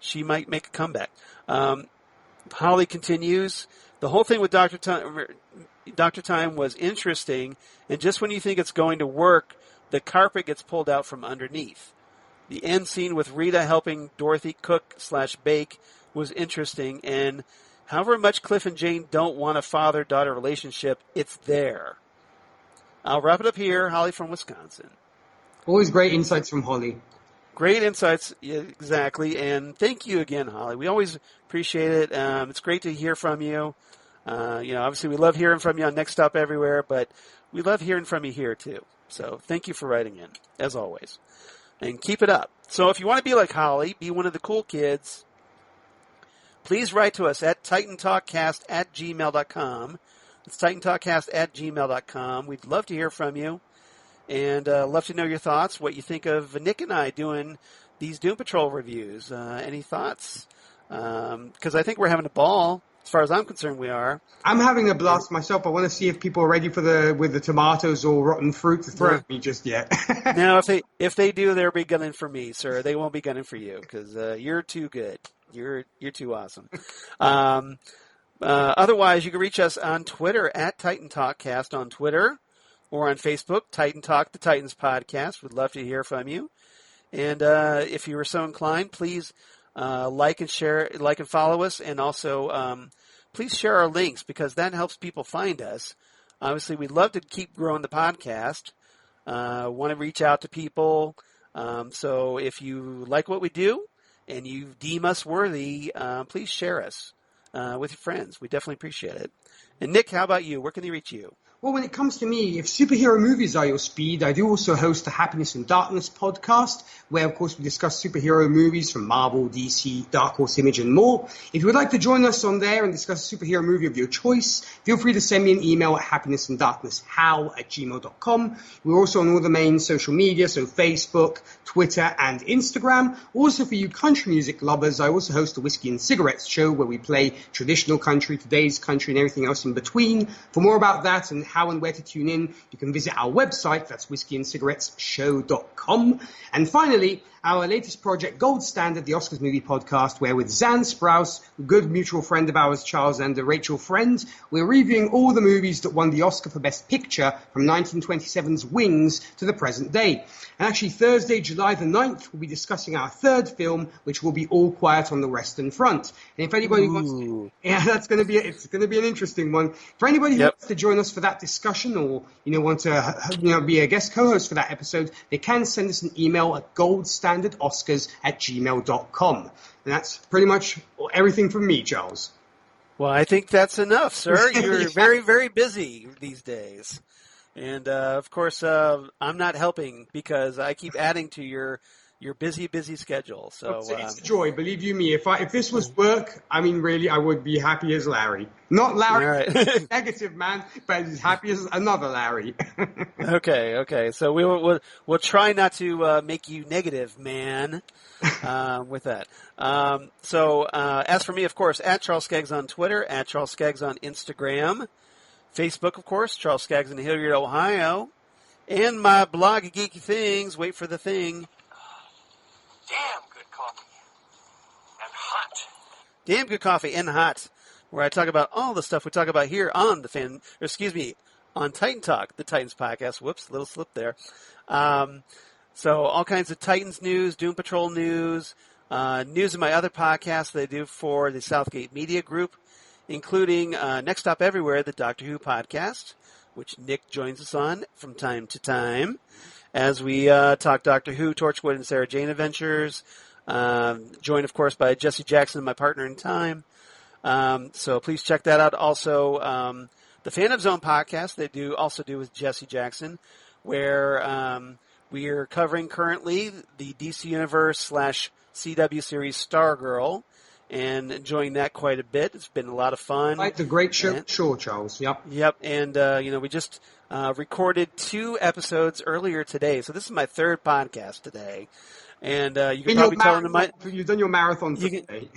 she might make a comeback. Holly continues. The whole thing with Doctor Tyme was interesting, and just when you think it's going to work, the carpet gets pulled out from underneath. The end scene with Rita helping Dorothy cook/bake was interesting, and however much Cliff and Jane don't want a father-daughter relationship, it's there. I'll wrap it up here. Holly from Wisconsin. Always great insights from Holly. Great insights, exactly, and thank you again, Holly. We always appreciate it. It's great to hear from you. Obviously we love hearing from you on Next Stop Everywhere, but we love hearing from you here too. So thank you for writing in, as always. And keep it up. So if you want to be like Holly, be one of the cool kids, please write to us at TitanTalkCast@gmail.com. It's TitanTalkCast@gmail.com. We'd love to hear from you and love to know your thoughts, what you think of Nick and I doing these Doom Patrol reviews. Any thoughts? Because I think we're having a ball. As far as I'm concerned, we are. I'm having a blast myself. I want to see if people are ready with the tomatoes or rotten fruit to throw at me just yet. No, if they do, they'll be gunning for me, sir. They won't be gunning for you because you're too good. You're too awesome. Otherwise, you can reach us on Twitter at Titan Talkcast on Twitter or on Facebook, Titan Talk, the Titans Podcast. We'd love to hear from you. And if you were so inclined, please like and follow us, and also please share our links because that helps people find us. Obviously, we'd love to keep growing the podcast. Want to reach out to people. So if you like what we do and you deem us worthy, please share us with your friends. We definitely appreciate it. And Nick, how about you? Where can they reach you? Well, when it comes to me, if superhero movies are your speed, I do also host the Happiness and Darkness podcast, where, of course, we discuss superhero movies from Marvel, DC, Dark Horse Image, and more. If you would like to join us on there and discuss a superhero movie of your choice, feel free to send me an email at happinessanddarknesshow@gmail.com. We're also on all the main social media, so Facebook, Twitter, and Instagram. Also, for you country music lovers, I also host a Whiskey and Cigarettes show where we play traditional country, today's country, and everything else in between. For more about that and how and where to tune in, you can visit our website. That's whiskeyandcigarettesshow.com. And finally, our latest project, Gold Standard, the Oscars Movie Podcast, where with Zan Sprouse, a good mutual friend of ours, Charles and Rachel Friend, we're reviewing all the movies that won the Oscar for Best Picture from 1927's Wings to the present day. And actually, Thursday, July the 9th, we'll be discussing our third film, which will be All Quiet on the Western Front. And if anybody wants to, it's going to be an interesting one. For anybody who wants to join us for that discussion, or want to be a guest co-host for that episode, they can send us an email at goldstandardoscars@gmail.com. And that's pretty much everything from me, Charles. Well, I think that's enough, sir. You're very, very busy these days. And, of course, I'm not helping because I keep adding to your busy schedule. So it's a joy, believe you me. If this was work, I mean, really, I would be happy as Larry. Not Larry, right. Negative man, but as happy as another Larry. Okay. So we'll try not to make you negative, man. With that. So as for me, of course, at Charles Skaggs on Twitter, at Charles Skaggs on Instagram, Facebook, of course, Charles Skaggs in Hilliard, Ohio, and my blog of geeky things. Wait for the thing. Damn good coffee. And hot. Damn good coffee and hot, where I talk about all the stuff we talk about here on on Titan Talk, the Titans podcast. Whoops, little slip there. So all kinds of Titans news, Doom Patrol news, news of my other podcasts that I do for the Southgate Media Group, including Next Stop Everywhere, the Doctor Who podcast, which Nick joins us on from time to time, as we talk Doctor Who, Torchwood, and Sarah Jane adventures, joined, of course, by Jesse Jackson, my partner in time. So please check that out. Also, the Fan of Zone podcast they also do with Jesse Jackson, where we are covering currently the DC Universe / CW series Stargirl, and enjoying that quite a bit. It's been a lot of fun. Like the great show, sure, Charles. Yep. And we just recorded 2 episodes earlier today, so this is my 3rd podcast today. And you can probably tell in you've done your marathon today.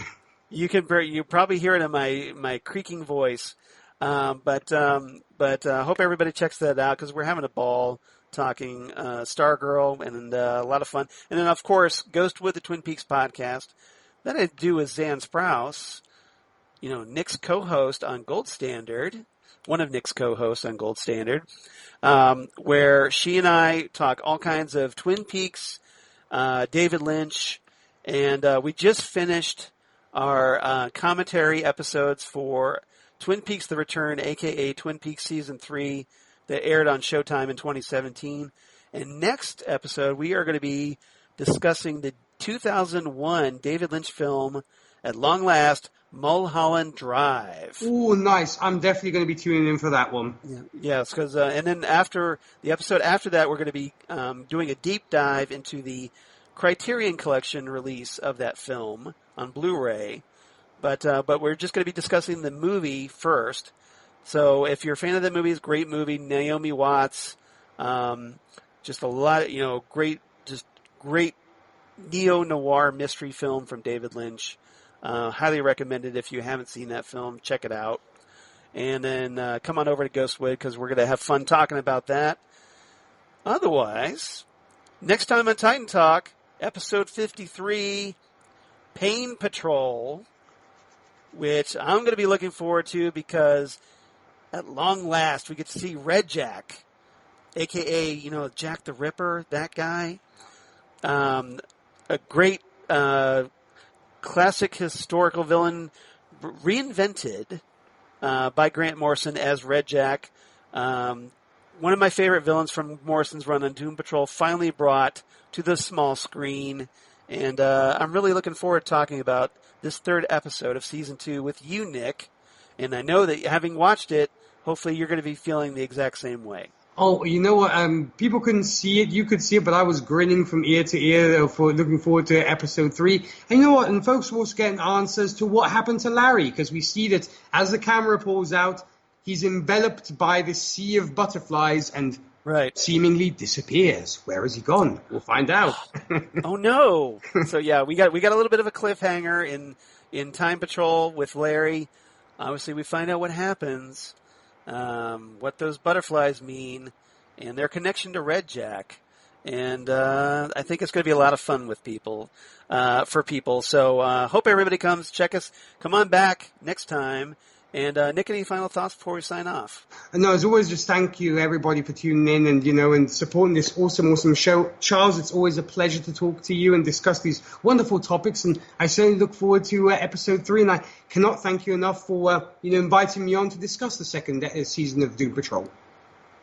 You probably hear it in my creaking voice. But hope everybody checks that out because we're having a ball talking Stargirl and a lot of fun. And then, of course, Ghostwood, the Twin Peaks podcast that I do with Zan Sprouse, Nick's co-host on Gold Standard, one of Nick's co-hosts on Gold Standard, where she and I talk all kinds of Twin Peaks, David Lynch, and we just finished our commentary episodes for Twin Peaks The Return, a.k.a. Twin Peaks Season 3, that aired on Showtime in 2017. And next episode, we are going to be discussing the 2001 David Lynch film, at long last, Mulholland Drive. Ooh, nice. I'm definitely going to be tuning in for that one. Yeah. Yes, because and then after the episode after that, we're going to be doing a deep dive into the Criterion Collection release of that film on Blu-ray. But we're just going to be discussing the movie first. So if you're a fan of the movie, it's a great movie. Naomi Watts, just a lot, great neo-noir mystery film from David Lynch. Highly recommended if you haven't seen that film. Check it out. And then come on over to Ghostwood because we're going to have fun talking about that. Otherwise, next time on Titan Talk, episode 53, Tyme Patrol, which I'm going to be looking forward to because at long last we get to see Red Jack, a.k.a., Jack the Ripper, that guy. A great classic historical villain reinvented by Grant Morrison as Red Jack. One of my favorite villains from Morrison's run on Doom Patrol finally brought to the small screen. And I'm really looking forward to talking about this 3rd episode of Season 2 with you, Nick. And I know that having watched it, hopefully you're going to be feeling the exact same way. Oh, you know what? People couldn't see it. You could see it, but I was grinning from ear to ear for looking forward to episode 3. And you know what? And folks will also get answers to what happened to Larry, because we see that as the camera pulls out, he's enveloped by this sea of butterflies and seemingly disappears. Where has he gone? We'll find out. Oh no! So yeah, we got a little bit of a cliffhanger in Tyme Patrol with Larry. Obviously, we find out what happens. what those butterflies mean, and their connection to Red Jack. And I think it's going to be a lot of fun with people, for people. So hope everybody comes, check us, come on back next time. And Nick, any final thoughts before we sign off? No, as always, just thank you everybody for tuning in and supporting this awesome show. Charles, it's always a pleasure to talk to you and discuss these wonderful topics. And I certainly look forward to episode 3. And I cannot thank you enough for inviting me on to discuss the second season of Doom Patrol.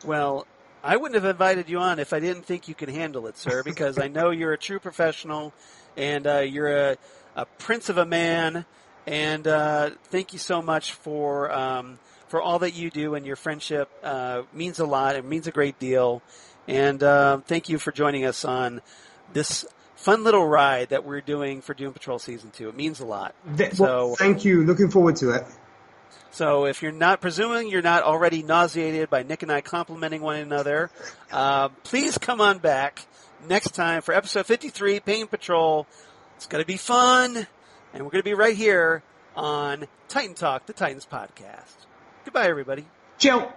Well, I wouldn't have invited you on if I didn't think you could handle it, sir, because I know you're a true professional, and you're a prince of a man, and thank you so much for all that you do, and your friendship means a lot. It means a great deal, and thank you for joining us on this fun little ride that we're doing for Doom Patrol Season 2. It means a lot. Well, thank you. Looking forward to it. So if you're not presuming you're not already nauseated by Nick and I complimenting one another, please come on back next time for episode 53, Pain Patrol. It's going to be fun, and we're going to be right here on Titan Talk, the Titans podcast. Goodbye, everybody. Ciao.